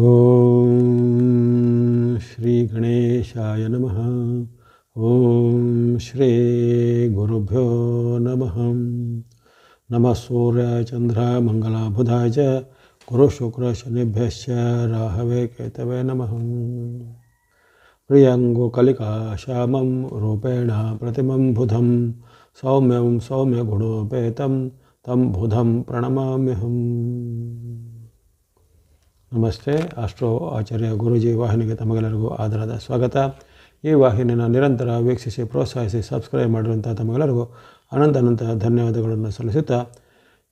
ಓಂ ಶ್ರೀ ಗಣೇಶಾಯ ನಮಃ. ಓಂ ಶ್ರೀ ಗುರುಭ್ಯೋ ನಮಃ. ನಮಃ ಸೂರ್ಯ ಚಂದ್ರ ಮಂಗಲ ಬುಧಾಯ ಚ ಗುರು ಶುಕ್ರ ಶನಿಭ್ಯಶ್ಚ ರಾಹವೇ ಕೇತವೇ ನಮಃ. ಪ್ರಿಯಂಗು ಕಲಿಕಾ ಶ್ಯಾಮಂ ರೂಪೇಣ ಪ್ರತಿಮಂ ಬುಧಂ ಸೌಮ್ಯಂ ಸೌಮ್ಯ ಗುಣೋಪೇತಂ ತಂ ಬುಧಂ ಪ್ರಣಮಾಮ್ಯಹಂ. ನಮಸ್ತೆ. ಆಸ್ಟ್ರೋ ಆಚಾರ್ಯ ಗುರೂಜಿ ವಾಹಿನಿಗೆ ತಮಗೆಲ್ಲರಿಗೂ ಆದರದ ಸ್ವಾಗತ. ಈ ವಾಹಿನಿಯನ್ನು ನಿರಂತರ ವೀಕ್ಷಿಸಿ ಪ್ರೋತ್ಸಾಹಿಸಿ ಸಬ್ಸ್ಕ್ರೈಬ್ ಮಾಡಿರುವಂಥ ತಮಗೆಲ್ಲರಿಗೂ ಅನಂತ ಧನ್ಯವಾದಗಳನ್ನು ಸಲ್ಲಿಸುತ್ತಾ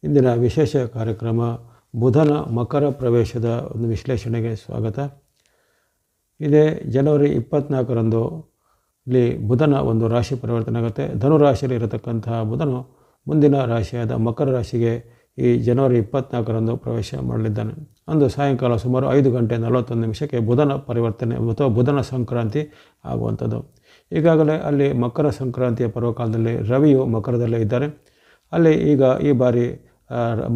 ಇಂದಿನ ವಿಶೇಷ ಕಾರ್ಯಕ್ರಮ ಬುಧನ ಮಕರ ಪ್ರವೇಶದ ಒಂದು ವಿಶ್ಲೇಷಣೆಗೆ ಸ್ವಾಗತ. ಇದೇ ಜನವರಿ 24ರಂದು ಇಲ್ಲಿ ಬುಧನ ಒಂದು ರಾಶಿ ಪರಿವರ್ತನೆ ಆಗುತ್ತೆ. ಧನು ರಾಶಿಯಲ್ಲಿ ಇರತಕ್ಕಂತಹ ಬುಧನು ಮುಂದಿನ ರಾಶಿಯಾದ ಮಕರ ರಾಶಿಗೆ ಈ ಜನವರಿ 24ರಂದು ಪ್ರವೇಶ ಮಾಡಲಿದ್ದಾನೆ. ಅಂದು ಸಾಯಂಕಾಲ ಸುಮಾರು 5:41 ಬುಧನ ಪರಿವರ್ತನೆ ಅಥವಾ ಬುಧನ ಸಂಕ್ರಾಂತಿ ಆಗುವಂಥದ್ದು. ಈಗಾಗಲೇ ಅಲ್ಲಿ ಮಕರ ಸಂಕ್ರಾಂತಿಯ ಪರ್ವಕಾಲದಲ್ಲಿ ರವಿಯು ಮಕರದಲ್ಲೇ ಇದ್ದಾರೆ. ಅಲ್ಲಿ ಈಗ ಈ ಬಾರಿ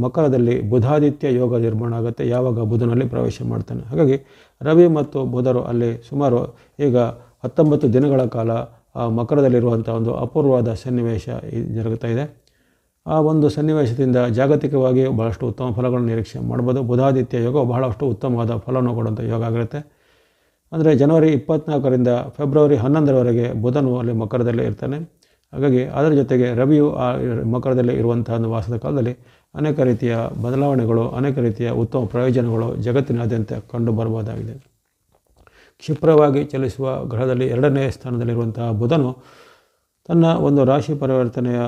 ಮಕರದಲ್ಲಿ ಬುಧಾದಿತ್ಯ ಯೋಗ ನಿರ್ಮಾಣ ಆಗುತ್ತೆ ಯಾವಾಗ ಬುಧನಲ್ಲಿ ಪ್ರವೇಶ ಮಾಡ್ತಾನೆ. ಹಾಗಾಗಿ ರವಿ ಮತ್ತು ಬುಧರು ಅಲ್ಲಿ ಸುಮಾರು ಈಗ 19 ದಿನಗಳ ಕಾಲ ಮಕರದಲ್ಲಿರುವಂಥ ಒಂದು ಅಪೂರ್ವವಾದ ಸನ್ನಿವೇಶ ಜರುಗುತ್ತಾ ಇದೆ. ಆ ಒಂದು ಸನ್ನಿವೇಶದಿಂದ ಜಾಗತಿಕವಾಗಿ ಬಹಳಷ್ಟು ಉತ್ತಮ ಫಲಗಳನ್ನು ನಿರೀಕ್ಷೆ ಮಾಡ್ಬೋದು. ಬುಧಾದಿತ್ಯ ಯೋಗ ಬಹಳಷ್ಟು ಉತ್ತಮವಾದ ಫಲವನ್ನು ಕೊಡುವಂಥ ಯೋಗ ಆಗಿರುತ್ತೆ. ಅಂದರೆ ಜನವರಿ 24ರಿಂದ ಫೆಬ್ರವರಿ 11ರವರೆಗೆ ಬುಧನು ಅಲ್ಲಿ ಮಕರದಲ್ಲೇ ಇರ್ತಾನೆ. ಹಾಗಾಗಿ ಅದರ ಜೊತೆಗೆ ರವಿಯು ಆ ಮಕರದಲ್ಲೇ ಇರುವಂಥ ಒಂದು ವಾಸದ ಕಾಲದಲ್ಲಿ ಅನೇಕ ರೀತಿಯ ಬದಲಾವಣೆಗಳು, ಅನೇಕ ರೀತಿಯ ಉತ್ತಮ ಪ್ರಯೋಜನಗಳು ಜಗತ್ತಿನಾದ್ಯಂತ ಕಂಡು ಬರ್ಬೋದಾಗಿದೆ. ಕ್ಷಿಪ್ರವಾಗಿ ಚಲಿಸುವ ಗ್ರಹದಲ್ಲಿ 2ನೇ ಸ್ಥಾನದಲ್ಲಿರುವಂತಹ ಬುಧನು ತನ್ನ ಒಂದು ರಾಶಿ ಪರಿವರ್ತನೆಯ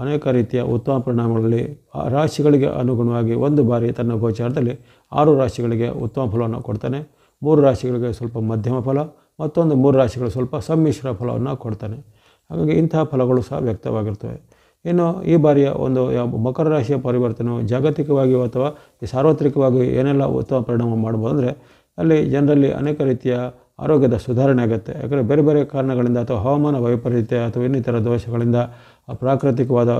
ಅನೇಕ ರೀತಿಯ ಉತ್ತಮ ಪರಿಣಾಮಗಳಲ್ಲಿ ಆ ರಾಶಿಗಳಿಗೆ ಅನುಗುಣವಾಗಿ ಒಂದು ಬಾರಿ ತನ್ನ ಗೋಚಾರದಲ್ಲಿ 6 ರಾಶಿಗಳಿಗೆ ಉತ್ತಮ ಫಲವನ್ನು ಕೊಡ್ತಾನೆ. 3 ರಾಶಿಗಳಿಗೆ ಸ್ವಲ್ಪ ಮಧ್ಯಮ ಫಲ, ಮತ್ತೊಂದು 3 ರಾಶಿಗಳು ಸ್ವಲ್ಪ ಸಮ್ಮಿಶ್ರ ಫಲವನ್ನು ಕೊಡ್ತಾನೆ. ಹಾಗಾಗಿ ಇಂತಹ ಫಲಗಳು ಸಹ ವ್ಯಕ್ತವಾಗಿರ್ತವೆ. ಇನ್ನು ಈ ಬಾರಿಯ ಒಂದು ಮಕರ ರಾಶಿಯ ಪರಿವರ್ತನೆಯು ಜಾಗತಿಕವಾಗಿಯೂ ಅಥವಾ ಸಾರ್ವತ್ರಿಕವಾಗಿಯೂ ಏನೆಲ್ಲ ಉತ್ತಮ ಪರಿಣಾಮ ಮಾಡ್ಬೋದು ಅಂದರೆ ಅಲ್ಲಿ ಜನರಲ್ಲಿ ಅನೇಕ ರೀತಿಯ ಆರೋಗ್ಯದ ಸುಧಾರಣೆ ಆಗುತ್ತೆ. ಯಾಕಂದರೆ ಬೇರೆ ಬೇರೆ ಕಾರಣಗಳಿಂದ ಅಥವಾ ಹವಾಮಾನ ವೈಪರೀತ್ಯ ಅಥವಾ ಇನ್ನಿತರ ದೋಷಗಳಿಂದ ಪ್ರಾಕೃತಿಕವಾದ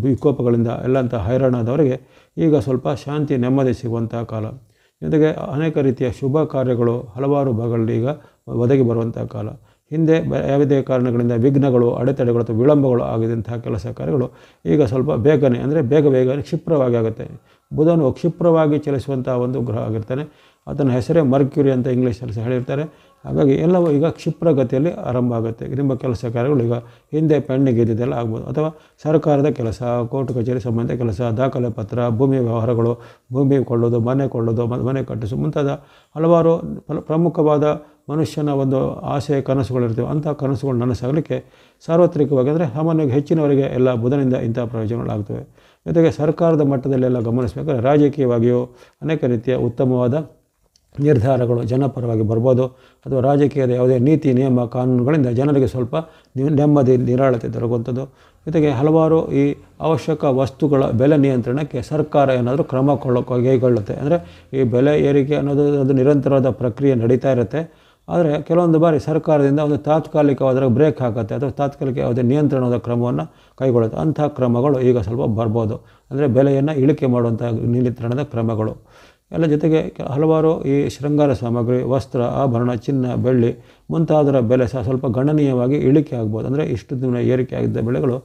ವಿಕೋಪಗಳಿಂದ ಎಲ್ಲಂಥ ಹೈರಾಣಾದವರಿಗೆ ಈಗ ಸ್ವಲ್ಪ ಶಾಂತಿ ನೆಮ್ಮದಿ ಸಿಗುವಂಥ ಕಾಲ. ಜೊತೆಗೆ ಅನೇಕ ರೀತಿಯ ಶುಭ ಕಾರ್ಯಗಳು ಹಲವಾರು ಭಾಗಗಳಲ್ಲಿ ಈಗ ಒದಗಿ ಬರುವಂಥ ಕಾಲ. ಹಿಂದೆ ಯಾವುದೇ ಕಾರಣಗಳಿಂದ ವಿಘ್ನಗಳು, ಅಡೆತಡೆಗಳು ಅಥವಾ ವಿಳಂಬಗಳು ಆಗಿದಂತಹ ಕೆಲಸ ಕಾರ್ಯಗಳು ಈಗ ಸ್ವಲ್ಪ ಬೇಗನೆ ಅಂದರೆ ಬೇಗ ಕ್ಷಿಪ್ರವಾಗಿ ಆಗುತ್ತೆ. ಬುಧನು ಕ್ಷಿಪ್ರವಾಗಿ ಚಲಿಸುವಂಥ ಒಂದು ಗ್ರಹ ಆಗಿರ್ತಾನೆ. ಅದನ್ನು ಹೆಸರೇ ಮರ್ಕ್ಯುರಿ ಅಂತ ಇಂಗ್ಲೀಷಲ್ಲಿ ಸಹ ಹೇಳಿರ್ತಾರೆ. ಹಾಗಾಗಿ ಎಲ್ಲವೂ ಈಗ ಕ್ಷಿಪ್ರಗತಿಯಲ್ಲಿ ಆರಂಭ ಆಗುತ್ತೆ. ನಿಮ್ಮ ಕೆಲಸ ಕಾರ್ಯಗಳು ಈಗ ಹಿಂದೆ ಪೆಂಡಿಂಗ್ ಇದ್ದಿದ್ದೆಲ್ಲ ಆಗ್ಬೋದು. ಅಥವಾ ಸರ್ಕಾರದ ಕೆಲಸ, ಕೋರ್ಟ್ ಕಚೇರಿ ಸಂಬಂಧ ಕೆಲಸ, ದಾಖಲೆ ಪತ್ರ, ಭೂಮಿ ವ್ಯವಹಾರಗಳು, ಭೂಮಿ ಕೊಳ್ಳೋದು, ಮನೆ ಕೊಳ್ಳೋದು, ಮನೆ ಕಟ್ಟಿಸು ಮುಂತಾದ ಹಲವಾರು ಪ್ರಮುಖವಾದ ಮನುಷ್ಯನ ಒಂದು ಆಸೆ ಕನಸುಗಳಿರ್ತವೆ. ಅಂಥ ಕನಸುಗಳು ನನಸಾಗಲಿಕ್ಕೆ ಸಾರ್ವತ್ರಿಕವಾಗಿ ಅಂದರೆ ಸಾಮಾನ್ಯವಾಗಿ ಹೆಚ್ಚಿನವರಿಗೆ ಎಲ್ಲ ಬುಧನಿಂದ ಇಂಥ ಪ್ರಯೋಜನಗಳಾಗ್ತವೆ. ಜೊತೆಗೆ ಸರ್ಕಾರದ ಮಟ್ಟದಲ್ಲೆಲ್ಲ ಗಮನಿಸಬೇಕಾದ್ರೆ ರಾಜಕೀಯವಾಗಿಯೂ ಅನೇಕ ರೀತಿಯ ಉತ್ತಮವಾದ ನಿರ್ಧಾರಗಳು ಜನಪರವಾಗಿ ಬರ್ಬೋದು. ಅಥವಾ ರಾಜಕೀಯದ ಯಾವುದೇ ನೀತಿ ನಿಯಮ ಕಾನೂನುಗಳಿಂದ ಜನರಿಗೆ ಸ್ವಲ್ಪ ನೆಮ್ಮದಿ ನಿರಾಳತೆ ದೊರಕುವಂಥದ್ದು. ಜೊತೆಗೆ ಹಲವಾರು ಈ ಅವಶ್ಯಕ ವಸ್ತುಗಳ ಬೆಲೆ ನಿಯಂತ್ರಣಕ್ಕೆ ಸರ್ಕಾರ ಏನಾದರೂ ಕ್ರಮ ಕೈಗೊಳ್ಳುತ್ತೆ. ಅಂದರೆ ಈ ಬೆಲೆ ಏರಿಕೆ ಅನ್ನೋದು ಒಂದು ನಿರಂತರವಾದ ಪ್ರಕ್ರಿಯೆ ನಡೀತಾ ಇರುತ್ತೆ. ಆದರೆ ಕೆಲವೊಂದು ಬಾರಿ ಸರ್ಕಾರದಿಂದ ಒಂದು ತಾತ್ಕಾಲಿಕವಾದ ಬ್ರೇಕ್ ಹಾಕುತ್ತೆ ಅಥವಾ ತಾತ್ಕಾಲಿಕ ಯಾವುದೇ ನಿಯಂತ್ರಣದ ಕ್ರಮವನ್ನು ಕೈಗೊಳ್ಳುತ್ತೆ. ಅಂಥ ಕ್ರಮಗಳು ಈಗ ಸ್ವಲ್ಪ ಬರ್ಬೋದು. ಅಂದರೆ ಬೆಲೆಯನ್ನು ಇಳಿಕೆ ಮಾಡುವಂಥ ನಿಯಂತ್ರಣದ ಕ್ರಮಗಳು ಎಲ್ಲ. ಜೊತೆಗೆ ಹಲವಾರು ಈ ಶೃಂಗಾರ ಸಾಮಗ್ರಿ, ವಸ್ತ್ರ, ಆಭರಣ, ಚಿನ್ನ, ಬೆಳ್ಳಿ ಮುಂತಾದರ ಬೆಲೆ ಸಹ ಸ್ವಲ್ಪ ಗಣನೀಯವಾಗಿ ಇಳಿಕೆ ಆಗ್ಬೋದು. ಅಂದರೆ ಇಷ್ಟು ದಿನ ಏರಿಕೆ ಆಗಿದ್ದ ಬೆಲೆಗಳು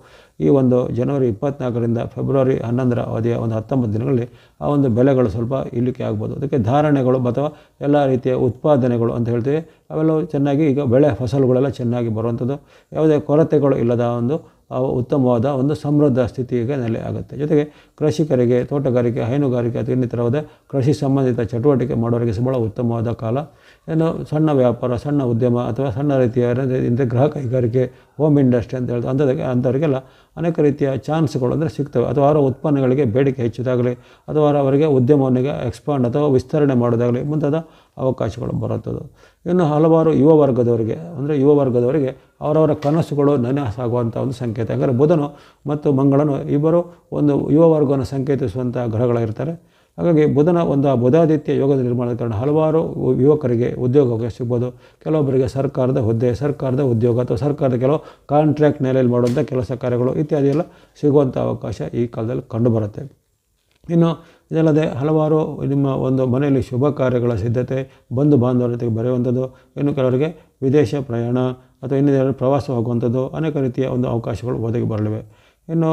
ಈ ಒಂದು ಜನವರಿ 24ರಿಂದ ಫೆಬ್ರವರಿ 11ರ ಅವಧಿಯ ಒಂದು 19 ದಿನಗಳಲ್ಲಿ ಆ ಒಂದು ಬೆಲೆಗಳು ಸ್ವಲ್ಪ ಇಳಿಕೆ ಆಗ್ಬೋದು. ಅದಕ್ಕೆ ಧಾರಣೆಗಳು ಅಥವಾ ಎಲ್ಲ ರೀತಿಯ ಉತ್ಪಾದನೆಗಳು ಅಂತ ಹೇಳ್ತೀವಿ ಅವೆಲ್ಲವೂ ಚೆನ್ನಾಗಿ ಈಗ ಬೆಳೆ ಫಸಲುಗಳೆಲ್ಲ ಚೆನ್ನಾಗಿ ಬರುವಂಥದ್ದು, ಯಾವುದೇ ಕೊರತೆಗಳು ಇಲ್ಲದ ಒಂದು ಉತ್ತಮವಾದ ಒಂದು ಸಮೃದ್ಧ ಸ್ಥಿತಿಗೆ ನೆಲೆ ಆಗುತ್ತೆ. ಜೊತೆಗೆ ಕೃಷಿಕರಿಗೆ, ತೋಟಗಾರಿಕೆ, ಹೈನುಗಾರಿಕೆ ಅಥವಾ ಇನ್ನಿತರವಾದ ಕೃಷಿ ಸಂಬಂಧಿತ ಚಟುವಟಿಕೆ ಮಾಡೋರಿಗೆ ಬಹಳ ಉತ್ತಮವಾದ ಕಾಲ. ಏನು ಸಣ್ಣ ವ್ಯಾಪಾರ, ಸಣ್ಣ ಉದ್ಯಮ ಅಥವಾ ಸಣ್ಣ ರೀತಿಯ ಗೃಹ ಕೈಗಾರಿಕೆ, ಹೋಮ್ ಇಂಡಸ್ಟ್ರಿ ಅಂತ ಹೇಳ್ತಾರೆ ಅಂಥವರಿಗೆಲ್ಲ ಅನೇಕ ರೀತಿಯ ಚಾನ್ಸ್ಗಳು ಅಂದರೆ ಸಿಗ್ತವೆ. ಅಥವಾ ಅವರ ಉತ್ಪನ್ನಗಳಿಗೆ ಬೇಡಿಕೆ ಹೆಚ್ಚಿದಾಗಲಿ ಅಥವಾ ಅವರಿಗೆ ಉದ್ಯಮವನ್ನಿಗೆ ಎಕ್ಸ್ಪಾಂಡ್ ಅಥವಾ ವಿಸ್ತರಣೆ ಮಾಡೋದಾಗಲಿ ಮುಂತಾದ ಅವಕಾಶಗಳು ಬರುತ್ತದೆ. ಇನ್ನು ಹಲವಾರು ಯುವ ವರ್ಗದವರಿಗೆ ಅವರವರ ಕನಸುಗಳು ನನಸಾಗುವಂಥ ಒಂದು ಸಂಕೇತ. ಯಾಕಂದರೆ ಬುಧನು ಮತ್ತು ಮಂಗಳನು ಇಬ್ಬರು ಒಂದು ಯುವ ವರ್ಗವನ್ನು ಸಂಕೇತಿಸುವಂಥ ಗ್ರಹಗಳಿರ್ತಾರೆ. ಹಾಗಾಗಿ ಬುಧನ ಒಂದು ಬುಧಾದಿತ್ಯ ಯೋಗದ ನಿರ್ಮಾಣದ ಕಾರಣ ಹಲವಾರು ಯುವಕರಿಗೆ ಉದ್ಯೋಗ ಸಿಗ್ಬೋದು. ಕೆಲವೊಬ್ಬರಿಗೆ ಸರ್ಕಾರದ ಹುದ್ದೆ, ಸರ್ಕಾರದ ಉದ್ಯೋಗ ಅಥವಾ ಸರ್ಕಾರದ ಕೆಲವು ಕಾಂಟ್ರಾಕ್ಟ್ ನೆಲೆಯಲ್ಲಿ ಮಾಡುವಂಥ ಕೆಲಸ ಕಾರ್ಯಗಳು ಇತ್ಯಾದಿ ಎಲ್ಲ ಸಿಗುವಂಥ ಅವಕಾಶ ಈ ಕಾಲದಲ್ಲಿ ಕಂಡುಬರುತ್ತೆ. ಇನ್ನು ಇದಲ್ಲದೆ ಹಲವಾರು ನಿಮ್ಮ ಒಂದು ಮನೆಯಲ್ಲಿ ಶುಭ ಕಾರ್ಯಗಳ ಸಿದ್ಧತೆ, ಬಂಧು ಬಾಂಧವರ ಜೊತೆಗೆ ಬರೆಯುವಂಥದ್ದು, ಇನ್ನು ಕೆಲವರಿಗೆ ವಿದೇಶ ಪ್ರಯಾಣ ಅಥವಾ ಇನ್ನೇನಾದರೂ ಪ್ರವಾಸ ಹೋಗುವಂಥದ್ದು, ಅನೇಕ ರೀತಿಯ ಒಂದು ಅವಕಾಶಗಳು ಒದಗಿ ಬರಲಿವೆ. ಇನ್ನು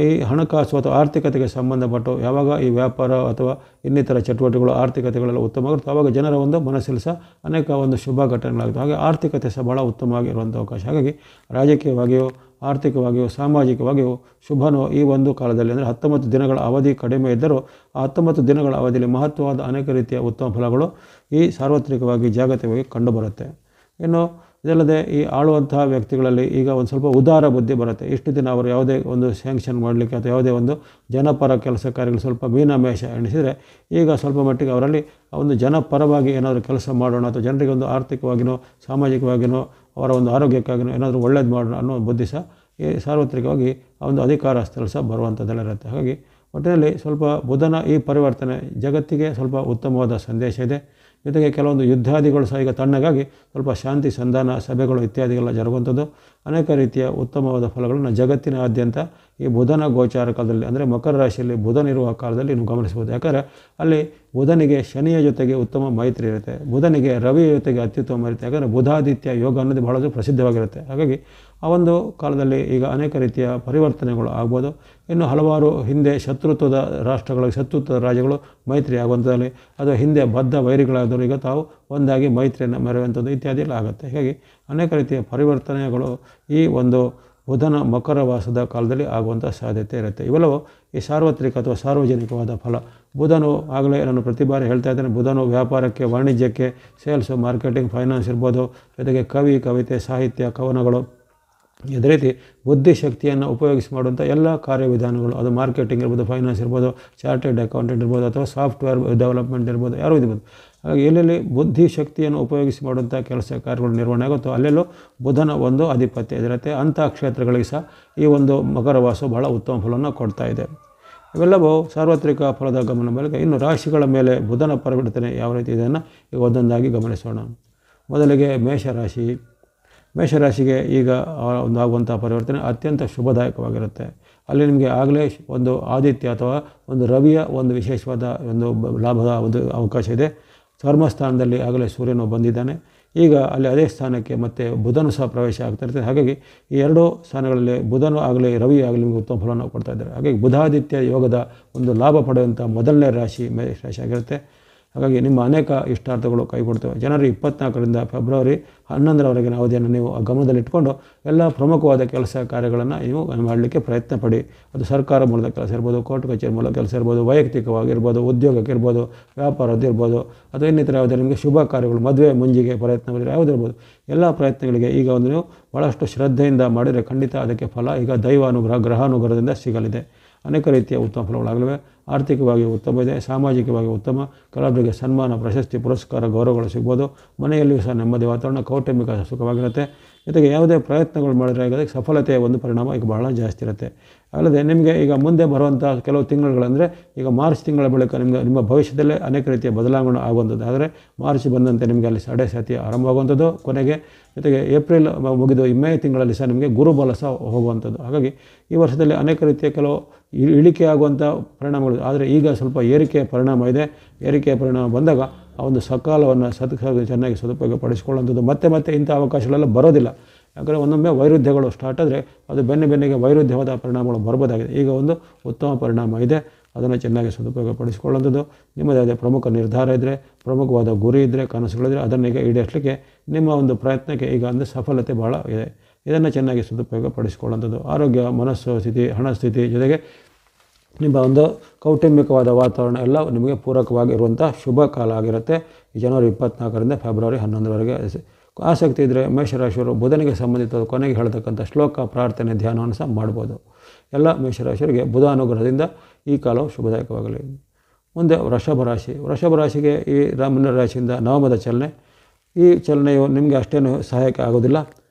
ಈ ಹಣಕಾಸು ಅಥವಾ ಆರ್ಥಿಕತೆಗೆ ಸಂಬಂಧಪಟ್ಟು ಯಾವಾಗ ಈ ವ್ಯಾಪಾರ ಅಥವಾ ಇನ್ನಿತರ ಚಟುವಟಿಕೆಗಳು ಆರ್ಥಿಕತೆಗಳೆಲ್ಲ ಉತ್ತಮವಾಗಿರುತ್ತೆ, ಆವಾಗ ಜನರ ಒಂದು ಮನಸ್ಸಲ್ಲಿ ಸಹ ಅನೇಕ ಒಂದು ಶುಭ ಘಟನೆಗಳಾಗುತ್ತೆ. ಹಾಗೆ ಆರ್ಥಿಕತೆ ಸಹ ಭಾಳ ಉತ್ತಮವಾಗಿರುವಂಥ ಅವಕಾಶ. ಹಾಗಾಗಿ ರಾಜಕೀಯವಾಗಿಯೂ, ಆರ್ಥಿಕವಾಗಿಯೂ, ಸಾಮಾಜಿಕವಾಗಿಯೂ ಶುಭನು ಈ ಒಂದು ಕಾಲದಲ್ಲಿ ಅಂದರೆ 19 ದಿನಗಳ ಅವಧಿ ಕಡಿಮೆ ಇದ್ದರೂ ಆ 19 ದಿನಗಳ ಅವಧಿಯಲ್ಲಿ ಮಹತ್ವವಾದ ಅನೇಕ ರೀತಿಯ ಉತ್ತಮ ಫಲಗಳು ಈ ಸಾರ್ವತ್ರಿಕವಾಗಿ ಜಾಗತಿಕವಾಗಿ ಕಂಡುಬರುತ್ತೆ. ಇನ್ನು ಇದಲ್ಲದೆ ಈ ಆಳುವಂತಹ ವ್ಯಕ್ತಿಗಳಲ್ಲಿ ಈಗ ಒಂದು ಸ್ವಲ್ಪ ಉದಾರ ಬುದ್ಧಿ ಬರುತ್ತೆ. ಇಷ್ಟು ದಿನ ಅವರು ಯಾವುದೇ ಒಂದು ಸ್ಯಾಂಕ್ಷನ್ ಮಾಡಲಿಕ್ಕೆ ಅಥವಾ ಯಾವುದೇ ಒಂದು ಜನಪರ ಕೆಲಸ ಕಾರ್ಯಗಳು ಸ್ವಲ್ಪ ಮೀನಮೇಷ ಎಣಿಸಿದರೆ, ಈಗ ಸ್ವಲ್ಪ ಮಟ್ಟಿಗೆ ಅವರಲ್ಲಿ ಒಂದು ಜನಪರವಾಗಿ ಏನಾದರೂ ಕೆಲಸ ಮಾಡೋಣ ಅಥವಾ ಜನರಿಗೆ ಒಂದು ಆರ್ಥಿಕವಾಗಿಯೋ ಸಾಮಾಜಿಕವಾಗಿಯೋ ಅವರ ಒಂದು ಆರೋಗ್ಯಕ್ಕಾಗಿಯೋ ಏನಾದರೂ ಒಳ್ಳೇದು ಮಾಡೋಣ ಅನ್ನೋ ಬುದ್ಧಿ ಸಹ ಈ ಸಾರ್ವತ್ರಿಕವಾಗಿ ಆ ಒಂದು ಅಧಿಕಾರಸ್ಥರು ಸಹ ಬರುವಂಥದ್ದೆಲ್ಲ ಇರುತ್ತೆ. ಹಾಗಾಗಿ ಒಟ್ಟಿನಲ್ಲಿ ಸ್ವಲ್ಪ ಬುಧನ ಈ ಪರಿವರ್ತನೆ ಜಗತ್ತಿಗೆ ಸ್ವಲ್ಪ ಉತ್ತಮವಾದ ಸಂದೇಶ ಇದೆ. ಜೊತೆಗೆ ಕೆಲವೊಂದು ಯುದ್ಧಾದಿಗಳು ಸಹ ಈಗ ತಣ್ಣಗಾಗಿ ಸ್ವಲ್ಪ ಶಾಂತಿ ಸಂಧಾನ ಸಭೆಗಳು ಇತ್ಯಾದಿಗೆಲ್ಲ ಜರುಗುವಂಥದ್ದು, ಅನೇಕ ರೀತಿಯ ಉತ್ತಮವಾದ ಫಲಗಳನ್ನು ಜಗತ್ತಿನಾದ್ಯಂತ ಈ ಬುಧನ ಗೋಚಾರ ಕಾಲದಲ್ಲಿ ಅಂದರೆ ಮಕರ ರಾಶಿಯಲ್ಲಿ ಬುಧನಿರುವ ಕಾಲದಲ್ಲಿ ನೀವು ಗಮನಿಸ್ಬೋದು. ಯಾಕಂದರೆ ಅಲ್ಲಿ ಬುಧನಿಗೆ ಶನಿಯ ಜೊತೆಗೆ ಉತ್ತಮ ಮೈತ್ರಿ ಇರುತ್ತೆ, ಬುಧನಿಗೆ ರವಿಯ ಜೊತೆಗೆ ಅತ್ಯುತ್ತಮ ಮೈತ್ರಿ. ಯಾಕಂದರೆ ಬುಧಾದಿತ್ಯ ಯೋಗ ಅನ್ನೋದು ಬಹಳ ಪ್ರಸಿದ್ಧವಾಗಿರುತ್ತೆ. ಹಾಗಾಗಿ ಆ ಒಂದು ಕಾಲದಲ್ಲಿ ಈಗ ಅನೇಕ ರೀತಿಯ ಪರಿವರ್ತನೆಗಳು ಆಗ್ಬೋದು. ಇನ್ನು ಹಲವಾರು ಹಿಂದೆ ಶತ್ರುತ್ವದ ರಾಷ್ಟ್ರಗಳಿಗೆ, ಶತ್ರುತ್ವದ ರಾಜ್ಯಗಳು ಮೈತ್ರಿ ಆಗುವಂಥದ್ದಲ್ಲಿ, ಅಥವಾ ಹಿಂದೆ ಬದ್ಧ ವೈರಿಗಳಾದವರು ಈಗ ತಾವು ಒಂದಾಗಿ ಮೈತ್ರಿಯನ್ನು ಮೆರೆಯುವಂಥದ್ದು ಇತ್ಯಾದಿ ಎಲ್ಲ ಆಗುತ್ತೆ. ಹೀಗಾಗಿ ಅನೇಕ ರೀತಿಯ ಪರಿವರ್ತನೆಗಳು ಈ ಒಂದು ಬುಧನ ಮಕರ ವಾಸದ ಕಾಲದಲ್ಲಿ ಆಗುವಂಥ ಸಾಧ್ಯತೆ ಇರುತ್ತೆ. ಇವೆಲ್ಲವೂ ಈ ಸಾರ್ವತ್ರಿಕ ಅಥವಾ ಸಾರ್ವಜನಿಕವಾದ ಫಲ. ಬುಧನು ಆಗಲೇ ನಾನು ಪ್ರತಿ ಬಾರಿ ಹೇಳ್ತಾ ಇದ್ದೇನೆ, ಬುಧನು ವ್ಯಾಪಾರಕ್ಕೆ, ವಾಣಿಜ್ಯಕ್ಕೆ, ಸೇಲ್ಸು, ಮಾರ್ಕೆಟಿಂಗ್, ಫೈನಾನ್ಸ್ ಇರ್ಬೋದು, ಜೊತೆಗೆ ಕವಿ, ಕವಿತೆ, ಸಾಹಿತ್ಯ, ಕವನಗಳು, ಇದೇ ರೀತಿ ಬುದ್ಧಿಶಕ್ತಿಯನ್ನು ಉಪಯೋಗಿಸಿ ಮಾಡುವಂಥ ಎಲ್ಲ ಕಾರ್ಯವಿಧಾನಗಳು, ಅದು ಮಾರ್ಕೆಟಿಂಗ್ ಇರ್ಬೋದು, ಫೈನಾನ್ಸ್ ಇರ್ಬೋದು, ಚಾರ್ಟೆಡ್ ಅಕೌಂಟೆಂಟ್ ಇರ್ಬೋದು, ಅಥವಾ ಸಾಫ್ಟ್ವೇರ್ ಡೆವಲಪ್ಮೆಂಟ್ ಇರ್ಬೋದು, ಯಾರೂ ಇರ್ಬೋದು. ಹಾಗಾಗಿ ಎಲ್ಲೆಲ್ಲಿ ಬುದ್ಧಿಶಕ್ತಿಯನ್ನು ಉಪಯೋಗಿಸಿ ಮಾಡುವಂಥ ಕೆಲಸ ಕಾರ್ಯಗಳು ನಿರ್ವಹಣೆ ಆಗುತ್ತೋ ಅಲ್ಲೆಲ್ಲೂ ಬುಧನ ಒಂದು ಆಧಿಪತ್ಯ ಇದಿರುತ್ತೆ. ಅಂಥ ಕ್ಷೇತ್ರಗಳಿಗೆ ಸಹ ಈ ಒಂದು ಮಕರ ವಾಸ ಬಹಳ ಉತ್ತಮ ಫಲವನ್ನು ಕೊಡ್ತಾ ಇದೆ. ಇವೆಲ್ಲವೂ ಸಾರ್ವತ್ರಿಕ ಫಲದ ಗಮನ ಬಳಿಕ ಇನ್ನು ರಾಶಿಗಳ ಮೇಲೆ ಬುಧನ ಪರಿವರ್ತನೆ ಯಾವ ರೀತಿ ಇದನ್ನು ಈಗ ಒಂದೊಂದಾಗಿ ಗಮನಿಸೋಣ. ಮೊದಲಿಗೆ ಮೇಷರಾಶಿ. ಮೇಷರಾಶಿಗೆ ಈಗ ಒಂದು ಆಗುವಂಥ ಪರಿವರ್ತನೆ ಅತ್ಯಂತ ಶುಭದಾಯಕವಾಗಿರುತ್ತೆ. ಅಲ್ಲಿ ನಿಮಗೆ ಆಗಲೇ ಒಂದು ಆದಿತ್ಯ ಅಥವಾ ಒಂದು ರವಿಯ ಒಂದು ವಿಶೇಷವಾದ ಒಂದು ಲಾಭದ ಒಂದು ಅವಕಾಶ ಇದೆ. ಕರ್ಮಸ್ಥಾನದಲ್ಲಿ ಆಗಲೇ ಸೂರ್ಯನು ಬಂದಿದ್ದಾನೆ. ಈಗ ಅಲ್ಲಿ ಅದೇ ಸ್ಥಾನಕ್ಕೆ ಮತ್ತೆ ಬುಧನು ಸಹ ಪ್ರವೇಶ ಆಗ್ತಾ ಇರ್ತದೆ. ಹಾಗಾಗಿ ಈ ಎರಡೂ ಸ್ಥಾನಗಳಲ್ಲಿ ಬುಧನು ಆಗಲಿ ರವಿ ಆಗಲಿ ನಿಮಗೆ ಉತ್ತಮ ಫಲವನ್ನು ಕೊಡ್ತಾ ಇದ್ದಾರೆ. ಹಾಗಾಗಿ ಬುಧಾದಿತ್ಯ ಯೋಗದ ಒಂದು ಲಾಭ ಪಡೆಯುವಂಥ ಮೊದಲನೇ ರಾಶಿ ಮೇಷ ರಾಶಿ ಆಗಿರುತ್ತೆ. ಹಾಗಾಗಿ ನಿಮ್ಮ ಅನೇಕ ಇಷ್ಟಾರ್ಥಗಳು ಕೈಗೊಡ್ತವೆ. ಜನವರಿ 24ರಿಂದ ಫೆಬ್ರವರಿ 11ರವರೆಗಿನ ಅವಧಿಯನ್ನು ನೀವು ಗಮನದಲ್ಲಿಟ್ಕೊಂಡು ಎಲ್ಲ ಪ್ರಮುಖವಾದ ಕೆಲಸ ಕಾರ್ಯಗಳನ್ನು ನೀವು ಮಾಡಲಿಕ್ಕೆ ಪ್ರಯತ್ನ ಪಡಿ. ಅದು ಸರ್ಕಾರ ಮೂಲದ ಕೆಲಸ ಇರ್ಬೋದು, ಕೋರ್ಟ್ ಕಚೇರಿ ಮೂಲಕ ಕೆಲಸ ಇರ್ಬೋದು, ವೈಯಕ್ತಿಕವಾಗಿರ್ಬೋದು, ಉದ್ಯೋಗಕ್ಕೆ ಇರ್ಬೋದು, ವ್ಯಾಪಾರದ್ದಿರ್ಬೋದು, ಅಥವಾ ಇನ್ನಿತರ ಯಾವುದೇ ನಿಮಗೆ ಶುಭ ಕಾರ್ಯಗಳು, ಮದುವೆ ಮುಂಜಿಗೆ ಪ್ರಯತ್ನ ಮಾಡಿದರೆ ಯಾವುದಿರ್ಬೋದು, ಎಲ್ಲ ಪ್ರಯತ್ನಗಳಿಗೆ ಈಗ ಒಂದು ನೀವು ಭಾಳಷ್ಟು ಶ್ರದ್ಧೆಯಿಂದ ಮಾಡಿದರೆ ಖಂಡಿತ ಅದಕ್ಕೆ ಫಲ ಈಗ ದೈವಾನುಗ್ರಹ, ಗ್ರಹಾನುಗ್ರಹದಿಂದ ಸಿಗಲಿದೆ. ಅನೇಕ ರೀತಿಯ ಉತ್ತಮ ಫಲಗಳಾಗಲಿವೆ. ಆರ್ಥಿಕವಾಗಿ ಉತ್ತಮ ಇದೆ, ಸಾಮಾಜಿಕವಾಗಿ ಉತ್ತಮ, ಕೆಲವರಿಗೆ ಸನ್ಮಾನ, ಪ್ರಶಸ್ತಿ, ಪುರಸ್ಕಾರ, ಗೌರವಗಳು ಸಿಗ್ಬೋದು. ಮನೆಯಲ್ಲಿಯೂ ಸಹ ನೆಮ್ಮದಿ ವಾತಾವರಣ, ಕೌಟುಂಬಿಕ ಸುಖವಾಗಿರುತ್ತೆ. ಜೊತೆಗೆ ಯಾವುದೇ ಪ್ರಯತ್ನಗಳು ಮಾಡಿದರೆ ಅದಕ್ಕೆ ಸಫಲತೆಯ ಒಂದು ಪರಿಣಾಮ ಈಗ ಬಹಳ ಜಾಸ್ತಿ ಇರುತ್ತೆ. ಅಲ್ಲದೆ ನಿಮಗೆ ಈಗ ಮುಂದೆ ಬರುವಂಥ ಕೆಲವು ತಿಂಗಳುಗಳಂದರೆ ಈಗ ಮಾರ್ಚ್ ತಿಂಗಳ ಬಳಿಕ ನಿಮ್ಮ ಭವಿಷ್ಯದಲ್ಲೇ ಅನೇಕ ರೀತಿಯ ಬದಲಾವಣೆ ಆಗುವಂಥದ್ದು. ಆದರೆ ಮಾರ್ಚ್ ಬಂದಂತೆ ನಿಮಗೆ ಅಲ್ಲಿ ಸಾಡೆ ಸಾತಿ ಆರಂಭವಾಗುವಂಥದ್ದು, ಕೊನೆಗೆ ಜೊತೆಗೆ ಏಪ್ರಿಲ್ ಮುಗಿದು ಮೇ ತಿಂಗಳಲ್ಲಿ ಸಹ ನಿಮಗೆ ಗುರುಬಲ ಸಹ ಹೋಗುವಂಥದ್ದು. ಹಾಗಾಗಿ ಈ ವರ್ಷದಲ್ಲಿ ಅನೇಕ ರೀತಿಯ ಕೆಲವು ಇಳಿಕೆ ಆಗುವಂಥ ಪರಿಣಾಮಗಳು, ಆದರೆ ಈಗ ಸ್ವಲ್ಪ ಏರಿಕೆಯ ಪರಿಣಾಮ ಇದೆ. ಏರಿಕೆಯ ಪರಿಣಾಮ ಬಂದಾಗ ಆ ಒಂದು ಸಕಾಲವನ್ನು ಚೆನ್ನಾಗಿ ಸದುಪಯೋಗ ಪಡಿಸಿಕೊಳ್ಳುವಂಥದ್ದು. ಮತ್ತೆ ಇಂಥ ಅವಕಾಶಗಳೆಲ್ಲ ಬರೋದಿಲ್ಲ. ಯಾಕಂದರೆ ಒಂದೊಮ್ಮೆ ವೈರುಧ್ಯಗಳು ಸ್ಟಾರ್ಟ್ ಆದರೆ ಅದು ಬೆನ್ನಿಗೆ ವೈರುಧ್ಯವಾದ ಪರಿಣಾಮಗಳು ಬರ್ಬೋದಾಗಿದೆ. ಈಗ ಒಂದು ಉತ್ತಮ ಪರಿಣಾಮ ಇದೆ, ಅದನ್ನು ಚೆನ್ನಾಗಿ ಸದುಪಯೋಗ ಪಡಿಸಿಕೊಳ್ಳುವಂಥದ್ದು. ನಿಮ್ಮದೇ ಪ್ರಮುಖ ನಿರ್ಧಾರ ಇದ್ದರೆ, ಪ್ರಮುಖವಾದ ಗುರಿ ಇದ್ದರೆ, ಕನಸುಗಳಿದ್ದರೆ ಅದನ್ನೀಗ ಈಡೇರಿಸಲಿಕ್ಕೆ ನಿಮ್ಮ ಒಂದು ಪ್ರಯತ್ನಕ್ಕೆ ಈಗ ಅಂದರೆ ಸಫಲತೆ ಭಾಳ ಇದೆ. ಇದನ್ನು ಚೆನ್ನಾಗಿ ಸದುಪಯೋಗ ಪಡಿಸಿಕೊಳ್ಳುವಂಥದ್ದು. ಆರೋಗ್ಯ, ಮನಸ್ಸು ಸ್ಥಿತಿ, ಹಣ ಸ್ಥಿತಿ, ಜೊತೆಗೆ ನಿಮ್ಮ ಒಂದು ಕೌಟುಂಬಿಕವಾದ ವಾತಾವರಣ ಎಲ್ಲ ನಿಮಗೆ ಪೂರಕವಾಗಿರುವಂಥ ಶುಭ ಕಾಲ ಆಗಿರುತ್ತೆ. ಈ ಜನವರಿ 24ರಿಂದ ಫೆಬ್ರವರಿ 11ರವರೆಗೆ ಆಸಕ್ತಿ ಇದ್ದರೆ ಮೇಷರಾಶಿಯವರು ಬುಧನಿಗೆ ಸಂಬಂಧಿತ ಕೊನೆಗೆ ಹೇಳ್ತಕ್ಕಂಥ ಶ್ಲೋಕ, ಪ್ರಾರ್ಥನೆ, ಧ್ಯಾನವನ್ನು ಸಹ ಮಾಡ್ಬೋದು. ಎಲ್ಲ ಮೇಷರಾಶಿಯವರಿಗೆ ಬುಧ ಅನುಗ್ರಹದಿಂದ ಈ ಕಾಲವು ಶುಭದಾಯಕವಾಗಲಿ. ಮುಂದೆ ವೃಷಭ ರಾಶಿ. ವೃಷಭ ರಾಶಿಗೆ ಈ ರಾಮನ ರಾಶಿಯಿಂದ ನವಮದ ಚಲನೆ. ಈ ಚಲನೆಯು ನಿಮಗೆ ಅಷ್ಟೇನು ಸಹಾಯಕ ಆಗೋದಿಲ್ಲ.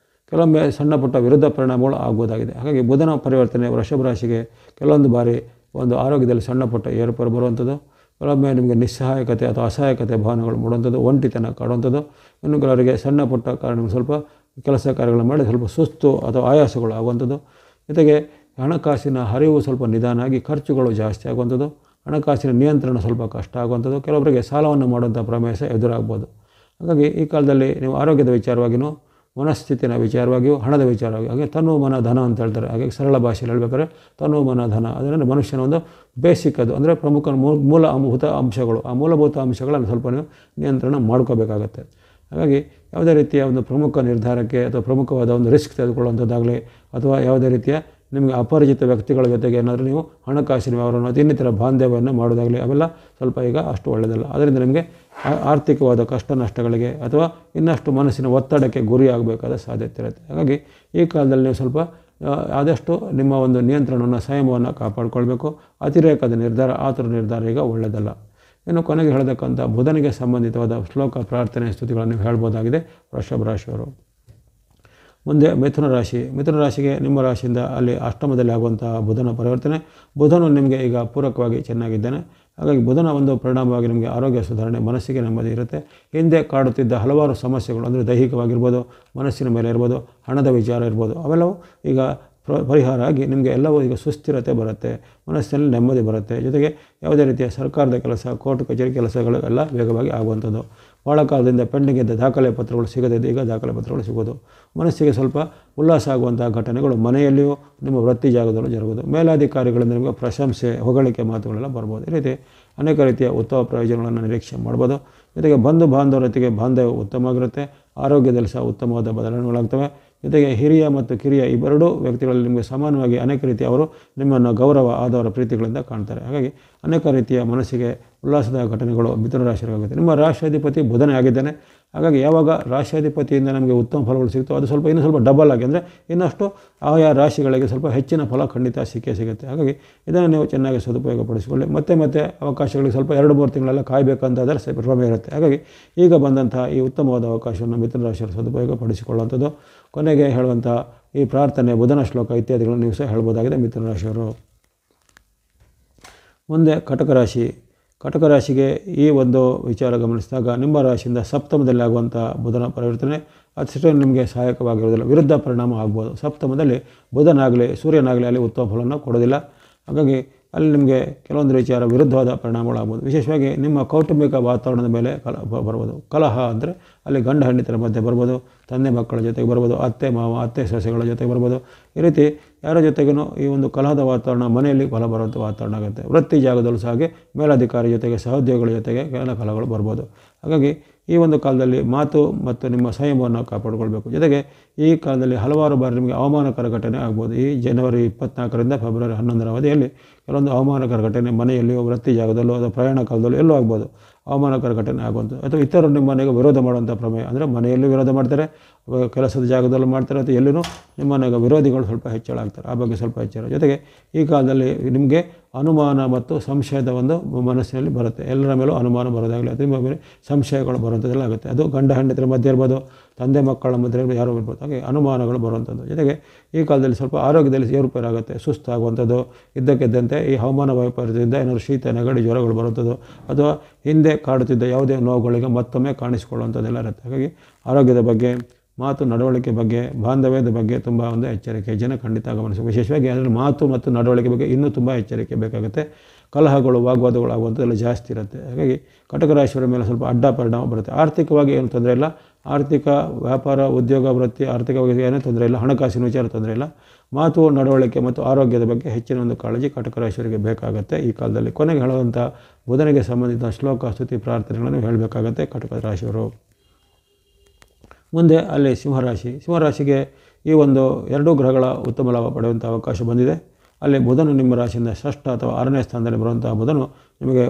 ಕೆಲವೊಮ್ಮೆ ಸಣ್ಣ ಪುಟ್ಟ ವಿರುದ್ಧ ಪರಿಣಾಮಗಳು ಆಗ್ಬೋದಾಗಿದೆ. ಹಾಗಾಗಿ ಬುಧನ ಪರಿವರ್ತನೆ ವೃಷಭ ರಾಶಿಗೆ ಕೆಲವೊಂದು ಬಾರಿ ಒಂದು ಆರೋಗ್ಯದಲ್ಲಿ ಸಣ್ಣ ಪುಟ್ಟ ಏರುಪೇರು ಬರುವಂಥದ್ದು, ಕೆಲವೊಮ್ಮೆ ನಿಮಗೆ ನಿಸ್ಸಹಾಯಕತೆ ಅಥವಾ ಅಸಹಾಯಕತೆ ಭಾವನೆಗಳು ಮೂಡುವಂಥದ್ದು, ಒಂಟಿತನ ಕಾಡುವಂಥದ್ದು. ಇನ್ನು ಕೆಲವರಿಗೆ ಸಣ್ಣ ಪುಟ್ಟ ಕಾರಣಗಳು ಸ್ವಲ್ಪ ಕೆಲಸ ಕಾರ್ಯಗಳನ್ನು ಮಾಡಿ ಸ್ವಲ್ಪ ಸುಸ್ತು ಅಥವಾ ಆಯಾಸಗಳು ಆಗುವಂಥದ್ದು. ಜೊತೆಗೆ ಹಣಕಾಸಿನ ಹರಿವು ಸ್ವಲ್ಪ ನಿಧಾನ ಆಗಿ ಖರ್ಚುಗಳು ಜಾಸ್ತಿ ಆಗುವಂಥದ್ದು. ಹಣಕಾಸಿನ ನಿಯಂತ್ರಣ ಸ್ವಲ್ಪ ಕಷ್ಟ ಆಗುವಂಥದ್ದು. ಕೆಲವೊಬ್ಬರಿಗೆ ಸಾಲವನ್ನು ಮಾಡುವಂಥ ಪ್ರಮೇಯ ಸಹ ಎದುರಾಗ್ಬೋದು. ಹಾಗಾಗಿ ಈ ಕಾಲದಲ್ಲಿ ನೀವು ಆರೋಗ್ಯದ ವಿಚಾರವಾಗಿಯೂ, ಮನಸ್ಥಿತಿನ ವಿಚಾರವಾಗಿಯೂ, ಹಣದ ವಿಚಾರವಾಗಿ, ಹಾಗೆ ತನು ಮನ ಧನ ಅಂತ ಹೇಳ್ತಾರೆ. ಹಾಗೆ ಸರಳ ಭಾಷೆಯಲ್ಲಿ ಹೇಳ್ಬೇಕಾದ್ರೆ ತನು ಮನ ಧನ ಅದರಿಂದ ಮನುಷ್ಯನ ಒಂದು ಬೇಸಿಕ್ ಅದು ಅಂದರೆ ಪ್ರಮುಖ ಮೂಲಭೂತ ಅಂಶಗಳು. ಆ ಮೂಲಭೂತ ಅಂಶಗಳನ್ನು ಸ್ವಲ್ಪ ನೀವು ನಿಯಂತ್ರಣ ಮಾಡ್ಕೋಬೇಕಾಗತ್ತೆ. ಹಾಗಾಗಿ ಯಾವುದೇ ರೀತಿಯ ಒಂದು ಪ್ರಮುಖ ನಿರ್ಧಾರಕ್ಕೆ ಅಥವಾ ಪ್ರಮುಖವಾದ ಒಂದು ರಿಸ್ಕ್ ತೆಗೆದುಕೊಳ್ಳುವಂಥದ್ದಾಗಲಿ ಅಥವಾ ಯಾವುದೇ ರೀತಿಯ ನಿಮಗೆ ಅಪರಿಚಿತ ವ್ಯಕ್ತಿಗಳ ಜೊತೆಗೆ ಏನಾದರೂ ನೀವು ಹಣಕಾಸಿನ ವ್ಯವಹಾರವನ್ನು ಅಥವಾ ಇನ್ನಿತರ ಬಾಂಧವ್ಯವನ್ನು ಮಾಡೋದಾಗಲಿ ಅವೆಲ್ಲ ಸ್ವಲ್ಪ ಈಗ ಅಷ್ಟು ಒಳ್ಳೆಯದಲ್ಲ. ಅದರಿಂದ ನಿಮಗೆ ಆರ್ಥಿಕವಾದ ಕಷ್ಟ ನಷ್ಟಗಳಿಗೆ ಅಥವಾ ಇನ್ನಷ್ಟು ಮನಸ್ಸಿನ ಒತ್ತಡಕ್ಕೆ ಗುರಿಯಾಗಬೇಕಾದ ಸಾಧ್ಯತೆ ಇರುತ್ತೆ. ಹಾಗಾಗಿ ಈ ಕಾಲದಲ್ಲಿ ನೀವು ಸ್ವಲ್ಪ ಆದಷ್ಟು ನಿಮ್ಮ ಒಂದು ನಿಯಂತ್ರಣವನ್ನು, ಸಂಯಮವನ್ನು ಕಾಪಾಡಿಕೊಳ್ಬೇಕು. ಅತಿರೇಕದ ನಿರ್ಧಾರ, ಆತುರ ನಿರ್ಧಾರ ಈಗ ಒಳ್ಳೆಯದಲ್ಲ. ಇನ್ನು ಕೊನೆಗೆ ಹೇಳತಕ್ಕಂಥ ಬುಧನಿಗೆ ಸಂಬಂಧಿತವಾದ ಶ್ಲೋಕ, ಪ್ರಾರ್ಥನೆ, ಸ್ತುತಿಗಳನ್ನು ಹೇಳ್ಬೋದಾಗಿದೆ ವೃಷಭ ರಾಶಿಯವರು. ಮುಂದೆ ಮಿಥುನ ರಾಶಿ. ಮಿಥುನ ರಾಶಿಗೆ ನಿಮ್ಮ ರಾಶಿಯಿಂದ ಅಲ್ಲಿ ಅಷ್ಟಮದಲ್ಲಿ ಆಗುವಂತಹ ಬುಧನ ಪರಿವರ್ತನೆ. ಬುಧನು ನಿಮಗೆ ಈಗ ಪೂರಕವಾಗಿ ಚೆನ್ನಾಗಿದ್ದಾನೆ. ಹಾಗಾಗಿ ಬುಧನ ಒಂದು ಪರಿಣಾಮವಾಗಿ ನಿಮಗೆ ಆರೋಗ್ಯ ಸುಧಾರಣೆ, ಮನಸ್ಸಿಗೆ ನೆಮ್ಮದಿ ಇರುತ್ತೆ. ಹಿಂದೆ ಕಾಡುತ್ತಿದ್ದ ಹಲವಾರು ಸಮಸ್ಯೆಗಳು ಅಂದರೆ ದೈಹಿಕವಾಗಿರ್ಬೋದು, ಮನಸ್ಸಿನ ಮೇಲೆ ಇರ್ಬೋದು, ಹಣದ ವಿಚಾರ ಇರ್ಬೋದು, ಅವೆಲ್ಲವೂ ಈಗ ಪರಿಹಾರ ಆಗಿ ನಿಮಗೆ ಎಲ್ಲವೂ ಈಗ ಸುಸ್ಥಿರತೆ ಬರುತ್ತೆ, ಮನಸ್ಸಿನಲ್ಲಿ ನೆಮ್ಮದಿ ಬರುತ್ತೆ. ಜೊತೆಗೆ ಯಾವುದೇ ರೀತಿಯ ಸರ್ಕಾರದ ಕೆಲಸ, ಕೋರ್ಟ್ ಕಚೇರಿ ಕೆಲಸಗಳು ಎಲ್ಲ ವೇಗವಾಗಿ ಆಗುವಂಥದ್ದು. ಭಾಳ ಕಾಲದಿಂದ ಪೆಂಡಿಂಗ್ ಇದ್ದ ದಾಖಲೆ ಪತ್ರಗಳು ಸಿಗದಿದ್ದು ಈಗ ದಾಖಲೆ ಪತ್ರಗಳು ಸಿಗೋದು. ಮನಸ್ಸಿಗೆ ಸ್ವಲ್ಪ ಉಲ್ಲಾಸ ಆಗುವಂತಹ ಘಟನೆಗಳು ಮನೆಯಲ್ಲಿಯೂ ನಿಮ್ಮ ವೃತ್ತಿ ಜಾಗದಲ್ಲೂ ಜರುಗೋದು. ಮೇಲಾಧಿಕಾರಿಗಳಿಂದ ನಿಮಗೆ ಪ್ರಶಂಸೆ, ಹೊಗಳಿಕೆ ಮಾತುಗಳೆಲ್ಲ ಬರ್ಬೋದು. ಈ ರೀತಿ ಅನೇಕ ರೀತಿಯ ಉತ್ತಮ ಪ್ರಯೋಜನಗಳನ್ನು ನಿರೀಕ್ಷೆ ಮಾಡ್ಬೋದು. ಜೊತೆಗೆ ಬಂಧು ಬಾಂಧವರೊತ್ತಿಗೆ ಬಾಂಧವ್ಯ ಉತ್ತಮವಾಗಿರುತ್ತೆ. ಆರೋಗ್ಯದಲ್ಲಿ ಸಹ ಉತ್ತಮವಾದ ಬದಲಾವಣೆಗಳಾಗ್ತವೆ. ಜೊತೆಗೆ ಹಿರಿಯ ಮತ್ತು ಕಿರಿಯ ಇವೆರಡೂ ವ್ಯಕ್ತಿಗಳಲ್ಲಿ ನಿಮಗೆ ಸಮಾನವಾಗಿ ಅನೇಕ ರೀತಿಯ ಅವರು ನಿಮ್ಮನ್ನು ಗೌರವ, ಆದವರ ಪ್ರೀತಿಗಳಿಂದ ಕಾಣ್ತಾರೆ. ಹಾಗಾಗಿ ಅನೇಕ ರೀತಿಯ ಮನಸ್ಸಿಗೆ ಉಲ್ಲಾಸದ ಘಟನೆಗಳು ಮಿಥುನ ರಾಶಿಯವರಾಗುತ್ತೆ. ನಿಮ್ಮ ರಾಶಿಯಾಧಿಪತಿ ಬುಧನೇ ಆಗಿದ್ದಾನೆ. ಹಾಗಾಗಿ ಯಾವಾಗ ರಾಶಿಯಾಧಿಪತಿಯಿಂದ ನಮಗೆ ಉತ್ತಮ ಫಲಗಳು ಸಿಗುತ್ತೋ ಅದು ಸ್ವಲ್ಪ ಇನ್ನೂ ಸ್ವಲ್ಪ ಡಬಲ್ ಆಗಿ ಅಂದರೆ ಇನ್ನಷ್ಟು ಆಯಾ ರಾಶಿಗಳಿಗೆ ಸ್ವಲ್ಪ ಹೆಚ್ಚಿನ ಫಲ ಖಂಡಿತ ಸಿಕ್ಕೇ ಸಿಗುತ್ತೆ. ಹಾಗಾಗಿ ಇದನ್ನು ನೀವು ಚೆನ್ನಾಗಿ ಸದುಪಯೋಗಪಡಿಸಿಕೊಳ್ಳಿ. ಮತ್ತೆ ಅವಕಾಶಗಳಿಗೆ ಸ್ವಲ್ಪ 2-3 ತಿಂಗಳೆಲ್ಲ ಕಾಯಬೇಕಂತಾದರೆ ಪ್ರಮೇಯ ಇರುತ್ತೆ. ಹಾಗಾಗಿ ಈಗ ಬಂದಂತಹ ಈ ಉತ್ತಮವಾದ ಅವಕಾಶವನ್ನು ಮಿಥುನ ರಾಶಿಯವರು ಸದುಪಯೋಗಪಡಿಸಿಕೊಳ್ಳುವಂಥದ್ದು. ಕೊನೆಗೆ ಹೇಳುವಂಥ ಈ ಪ್ರಾರ್ಥನೆ, ಬುಧನ ಶ್ಲೋಕ ಇತ್ಯಾದಿಗಳನ್ನು ನೀವು ಸಹ ಹೇಳ್ಬೋದಾಗಿದೆ ಮಿಥುನ ರಾಶಿಯವರು. ಮುಂದೆ ಕಟಕ ರಾಶಿ. ಕಟಕ ರಾಶಿಗೆ ಈ ಒಂದು ವಿಚಾರ ಗಮನಿಸಿದಾಗ ನಿಮ್ಮ ರಾಶಿಯಿಂದ ಸಪ್ತಮದಲ್ಲಿ ಆಗುವಂಥ ಬುಧನ ಪರಿವರ್ತನೆ ಅಷ್ಟೇ ನಿಮಗೆ ಸಹಾಯಕವಾಗಿರೋದಿಲ್ಲ, ವಿರುದ್ಧ ಪರಿಣಾಮ ಆಗ್ಬೋದು. ಸಪ್ತಮದಲ್ಲಿ ಬುಧನಾಗಲಿ ಸೂರ್ಯನಾಗಲಿ ಅಲ್ಲಿ ಉತ್ತಮ ಫಲವನ್ನು ಕೊಡೋದಿಲ್ಲ. ಹಾಗಾಗಿ ಅಲ್ಲಿ ನಿಮಗೆ ಕೆಲವೊಂದು ವಿಚಾರ ವಿರುದ್ಧವಾದ ಪರಿಣಾಮಗಳಾಗ್ಬೋದು. ವಿಶೇಷವಾಗಿ ನಿಮ್ಮ ಕೌಟುಂಬಿಕ ವಾತಾವರಣದ ಮೇಲೆ ಬರ್ಬೋದು. ಕಲಹ ಅಂದರೆ ಅಲ್ಲಿ ಗಂಡ ಹೆಂಡತಿರ ಮಧ್ಯೆ ಬರ್ಬೋದು, ತಂದೆ ಮಕ್ಕಳ ಜೊತೆಗೆ ಬರ್ಬೋದು, ಅತ್ತೆ ಮಾವ, ಅತ್ತೆ ಸೊಸೆಗಳ ಜೊತೆಗೆ ಬರ್ಬೋದು. ಈ ರೀತಿ ಯಾರ ಜೊತೆಗೂ ಈ ಒಂದು ಕಲಹದ ವಾತಾವರಣ ಮನೆಯಲ್ಲಿ ಕಲಹ ಬರುವಂಥ ವಾತಾವರಣ ಆಗುತ್ತೆ. ವೃತ್ತಿ ಜಾಗದಲ್ಲೂ ಸಹ ಹಾಗೆ ಮೇಲಾಧಿಕಾರಿ ಜೊತೆಗೆ, ಸಹೋದ್ಯೋಗಿಗಳ ಜೊತೆಗೆ ಕೆಲ ಕಲಹಗಳು ಬರ್ಬೋದು. ಹಾಗಾಗಿ ಈ ಒಂದು ಕಾಲದಲ್ಲಿ ಮಾತು ಮತ್ತು ನಿಮ್ಮ ಸಂಯಮವನ್ನು ಕಾಪಾಡಿಕೊಳ್ಬೇಕು. ಜೊತೆಗೆ ಈ ಕಾಲದಲ್ಲಿ ಹಲವಾರು ಬಾರಿ ನಿಮಗೆ ಅವಮಾನಕರ ಘಟನೆ ಆಗ್ಬೋದು. ಈ ಜನವರಿ 24ರಿಂದ ಫೆಬ್ರವರಿ 11ರ ಅವಧಿಯಲ್ಲಿ ಕೆಲವೊಂದು ಅವಮಾನಕರ ಘಟನೆ ಮನೆಯಲ್ಲಿಯೋ, ವೃತ್ತಿ ಜಾಗದಲ್ಲೋ ಅಥವಾ ಪ್ರಯಾಣ ಕಾಲದಲ್ಲೂ ಎಲ್ಲೂ ಆಗ್ಬೋದು. ಅವಮಾನಕರ ಘಟನೆ ಆಗುವಂಥದ್ದು ಅಥವಾ ಇತರರು ನಿಮ್ಮ ಮನೆಗೆ ವಿರೋಧ ಮಾಡುವಂಥ ಪ್ರಮೇಯ ಅಂದರೆ ಮನೆಯಲ್ಲೂ ವಿರೋಧ ಮಾಡ್ತಾರೆ, ಕೆಲಸದ ಜಾಗದಲ್ಲೂ ಮಾಡ್ತಾರೆ, ಅಥವಾ ಎಲ್ಲೂ ನಿಮ್ಮ ಮನೆಗೆ ವಿರೋಧಿಗಳು ಸ್ವಲ್ಪ ಹೆಚ್ಚಳ ಆಗ್ತಾರೆ. ಆ ಬಗ್ಗೆ ಸ್ವಲ್ಪ ಎಚ್ಚರ. ಜೊತೆಗೆ ಈ ಕಾಲದಲ್ಲಿ ನಿಮಗೆ ಅನುಮಾನ ಮತ್ತು ಸಂಶಯದ ಒಂದು ಮನಸ್ಸಿನಲ್ಲಿ ಬರುತ್ತೆ. ಎಲ್ಲರ ಮೇಲೂ ಅನುಮಾನ ಬರೋದಾಗಲಿ ಅಥವಾ ನಿಮ್ಮ ಮೇಲೆ ಸಂಶಯಗಳು ಬರುವಂಥದ್ದೆಲ್ಲ ಆಗುತ್ತೆ. ಅದು ಗಂಡ ಹೆಂಡತಿರ ಮಧ್ಯೆ ಇರ್ಬೋದು, ತಂದೆ ಮಕ್ಕಳ ಮಧ್ಯೆ ಯಾರೋ ಇರ್ಬೋದು. ಹಾಗೆ ಅನುಮಾನಗಳು ಬರುವಂಥದ್ದು. ಜೊತೆಗೆ ಈ ಕಾಲದಲ್ಲಿ ಸ್ವಲ್ಪ ಆರೋಗ್ಯದಲ್ಲಿ ಏರುಪೇರಾಗುತ್ತೆ, ಸುಸ್ತಾಗುವಂಥದ್ದು. ಇದ್ದಕ್ಕಿದ್ದಂತೆ ಈ ಹವಾಮಾನ ವೈಪರೀತ್ಯದಿಂದ ಏನಾದರೂ ಶೀತ, ನೆಗಡಿ, ಜ್ವರಗಳು ಬರುವಂಥದ್ದು ಅಥವಾ ಹಿಂದೆ ಕಾಡುತ್ತಿದ್ದ ಯಾವುದೇ ನೋವುಗಳಿಗೆ ಮತ್ತೊಮ್ಮೆ ಕಾಣಿಸಿಕೊಳ್ಳುವಂಥದ್ದೆಲ್ಲ ಇರುತ್ತೆ. ಹಾಗಾಗಿ ಆರೋಗ್ಯದ ಬಗ್ಗೆ, ಮಾತು ನಡವಳಿಕೆ ಬಗ್ಗೆ, ಬಾಂಧವ್ಯದ ಬಗ್ಗೆ ತುಂಬ ಒಂದು ಎಚ್ಚರಿಕೆ ಜನ ಖಂಡಿತ ಗಮನಿಸಬೇಕು. ವಿಶೇಷವಾಗಿ ಅದರಲ್ಲಿ ಮಾತು ಮತ್ತು ನಡವಳಿಕೆ ಬಗ್ಗೆ ಇನ್ನೂ ತುಂಬ ಎಚ್ಚರಿಕೆ ಬೇಕಾಗುತ್ತೆ. ಕಲಹಗಳು, ವಾಗ್ವಾದಗಳು ಆಗುವಂಥದ್ದೆಲ್ಲ ಜಾಸ್ತಿ ಇರುತ್ತೆ. ಹಾಗಾಗಿ ಕಟಕ ರಾಶಿಯವರ ಮೇಲೆ ಸ್ವಲ್ಪ ಅಡ್ಡ ಪರಿಣಾಮ ಬರುತ್ತೆ. ಆರ್ಥಿಕವಾಗಿ ಏನು ತೊಂದರೆ ಇಲ್ಲ, ಆರ್ಥಿಕ ವ್ಯಾಪಾರ, ಉದ್ಯೋಗ, ವೃತ್ತಿ ಆರ್ಥಿಕವಾಗಿ ಏನೂ ತೊಂದರೆ ಇಲ್ಲ, ಹಣಕಾಸಿನ ವಿಚಾರ ತೊಂದರೆ ಇಲ್ಲ. ಮಾತು, ನಡವಳಿಕೆ ಮತ್ತು ಆರೋಗ್ಯದ ಬಗ್ಗೆ ಹೆಚ್ಚಿನ ಒಂದು ಕಾಳಜಿ ಕಟಕ ರಾಶಿಯವರಿಗೆ ಬೇಕಾಗುತ್ತೆ ಈ ಕಾಲದಲ್ಲಿ. ಕೊನೆಗೆ ಹೇಳುವಂಥ ಬುಧನಿಗೆ ಸಂಬಂಧಿತ ಶ್ಲೋಕ, ಸ್ತುತಿ, ಪ್ರಾರ್ಥನೆಗಳನ್ನು ಹೇಳಬೇಕಾಗತ್ತೆ ಕಟಕ ರಾಶಿಯವರು. ಮುಂದೆ ಅಲ್ಲಿ ಸಿಂಹರಾಶಿ. ಸಿಂಹರಾಶಿಗೆ ಈ ಒಂದು 2 ಗ್ರಹಗಳ ಉತ್ತಮ ಲಾಭ ಪಡೆಯುವಂಥ ಅವಕಾಶ ಬಂದಿದೆ. ಅಲ್ಲಿ ಬುಧನು ನಿಮ್ಮ ರಾಶಿಯಿಂದ 6ಷ್ಠ ಅಥವಾ 6ನೇ ಸ್ಥಾನದಲ್ಲಿ ಬರುವಂತಹ ಬುಧನು ನಿಮಗೆ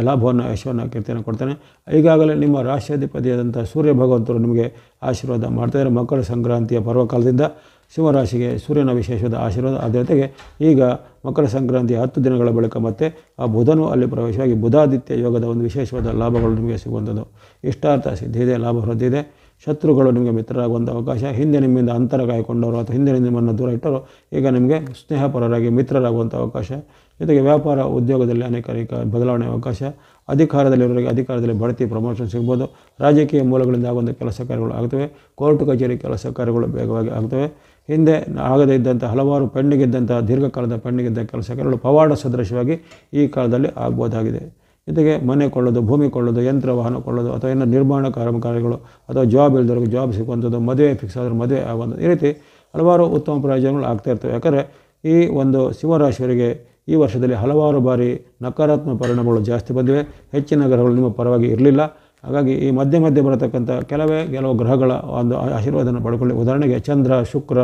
ಲಾಭವನ್ನು, ಯಶವನ್ನು, ಕೀರ್ತಿಯನ್ನು ಕೊಡ್ತಾನೆ. ಈಗಾಗಲೇ ನಿಮ್ಮ ರಾಶಿಯಾಧಿಪತಿಯಾದಂಥ ಸೂರ್ಯ ಭಗವಂತರು ನಿಮಗೆ ಆಶೀರ್ವಾದ ಮಾಡ್ತಾಯಿದ್ದಾರೆ. ಮಕರ ಸಂಕ್ರಾಂತಿಯ ಪರ್ವಕಾಲದಿಂದ ಸಿಂಹರಾಶಿಗೆ ಸೂರ್ಯನ ವಿಶೇಷವಾದ ಆಶೀರ್ವಾದ. ಅದರ ಜೊತೆಗೆ ಈಗ ಮಕರ ಸಂಕ್ರಾಂತಿಯ 10 ದಿನಗಳ ಬಳಿಕ ಮತ್ತೆ ಆ ಬುಧನು ಅಲ್ಲಿ ಪ್ರವೇಶವಾಗಿ ಬುಧಾದಿತ್ಯ ಯೋಗದ ಒಂದು ವಿಶೇಷವಾದ ಲಾಭಗಳು ನಿಮಗೆ ಸಿಗುವಂಥದ್ದು. ಇಷ್ಟಾರ್ಥ ಸಿದ್ಧಿ ಇದೆ, ಲಾಭ ವೃದ್ಧಿ ಇದೆ. ಶತ್ರುಗಳು ನಿಮಗೆ ಮಿತ್ರರಾಗುವಂಥ ಅವಕಾಶ. ಹಿಂದೆ ನಿಮ್ಮಿಂದ ಅಂತರ ಕಾಯ್ಕೊಂಡವರು ಅಥವಾ ಹಿಂದೆ ನಿಮ್ಮನ್ನು ದೂರ ಇಟ್ಟರು ಈಗ ನಿಮಗೆ ಸ್ನೇಹಪರರಾಗಿ ಮಿತ್ರರಾಗುವಂಥ ಅವಕಾಶ. ಜೊತೆಗೆ ವ್ಯಾಪಾರ, ಉದ್ಯೋಗದಲ್ಲಿ ಅನೇಕ ಬದಲಾವಣೆ ಅವಕಾಶ. ಅಧಿಕಾರದಲ್ಲಿರೋರಿಗೆ ಅಧಿಕಾರದಲ್ಲಿ ಬಡ್ತಿ, ಪ್ರಮೋಷನ್ ಸಿಗ್ಬೋದು. ರಾಜಕೀಯ ಮೂಲಗಳಿಂದ ಆಗುವಂಥ ಕೆಲಸ ಕಾರ್ಯಗಳು ಆಗ್ತವೆ. ಕೋರ್ಟ್ ಕಚೇರಿ ಕೆಲಸ ಕಾರ್ಯಗಳು ವೇಗವಾಗಿ ಆಗ್ತವೆ. ಹಿಂದೆ ಆಗದೇ ಇದ್ದಂಥ ಹಲವಾರು ಪೆಂಡಿಗಿದ್ದಂಥ ದೀರ್ಘಕಾಲದ ಪೆಂಡಿಗಿದ್ದ ಕೆಲಸ ಕಾರ್ಯಗಳು ಪವಾಡ ಸದೃಶವಾಗಿ ಈ ಕಾಲದಲ್ಲಿ ಆಗ್ಬೋದಾಗಿದೆ. ಜೊತೆಗೆ ಮನೆ ಕೊಳ್ಳೋದು, ಭೂಮಿ ಕೊಳ್ಳೋದು, ಯಂತ್ರ ವಾಹನ ಕೊಳ್ಳೋದು, ಅಥವಾ ಇನ್ನು ನಿರ್ಮಾಣ ಕಾರ್ಯಗಳು, ಅಥವಾ ಜಾಬ್ ಇಲ್ದವ್ರಿಗೆ ಜಾಬ್ ಸಿಗುವಂಥದ್ದು, ಮದುವೆ ಫಿಕ್ಸ್ ಆದರೂ ಮದುವೆ ಆಗುವಂಥದ್ದು, ಈ ರೀತಿ ಹಲವಾರು ಉತ್ತಮ ಪ್ರಯೋಜನಗಳು ಆಗ್ತಾ ಇರ್ತವೆ. ಯಾಕಂದರೆ ಈ ಒಂದು ಸಿಂಹರಾಶಿಯವರಿಗೆ ಈ ವರ್ಷದಲ್ಲಿ ಹಲವಾರು ಬಾರಿ ನಕಾರಾತ್ಮಕ ಪರಿಣಾಮಗಳು ಜಾಸ್ತಿ ಬಂದಿವೆ. ಹೆಚ್ಚಿನ ಗ್ರಹಗಳು ನಿಮ್ಮ ಪರವಾಗಿ ಇರಲಿಲ್ಲ. ಹಾಗಾಗಿ ಈ ಮಧ್ಯೆ ಬರತಕ್ಕಂಥ ಕೆಲವು ಗ್ರಹಗಳ ಒಂದು ಆಶೀರ್ವಾದನ ಪಡ್ಕೊಳ್ಳಿ. ಉದಾಹರಣೆಗೆ ಚಂದ್ರ, ಶುಕ್ರ,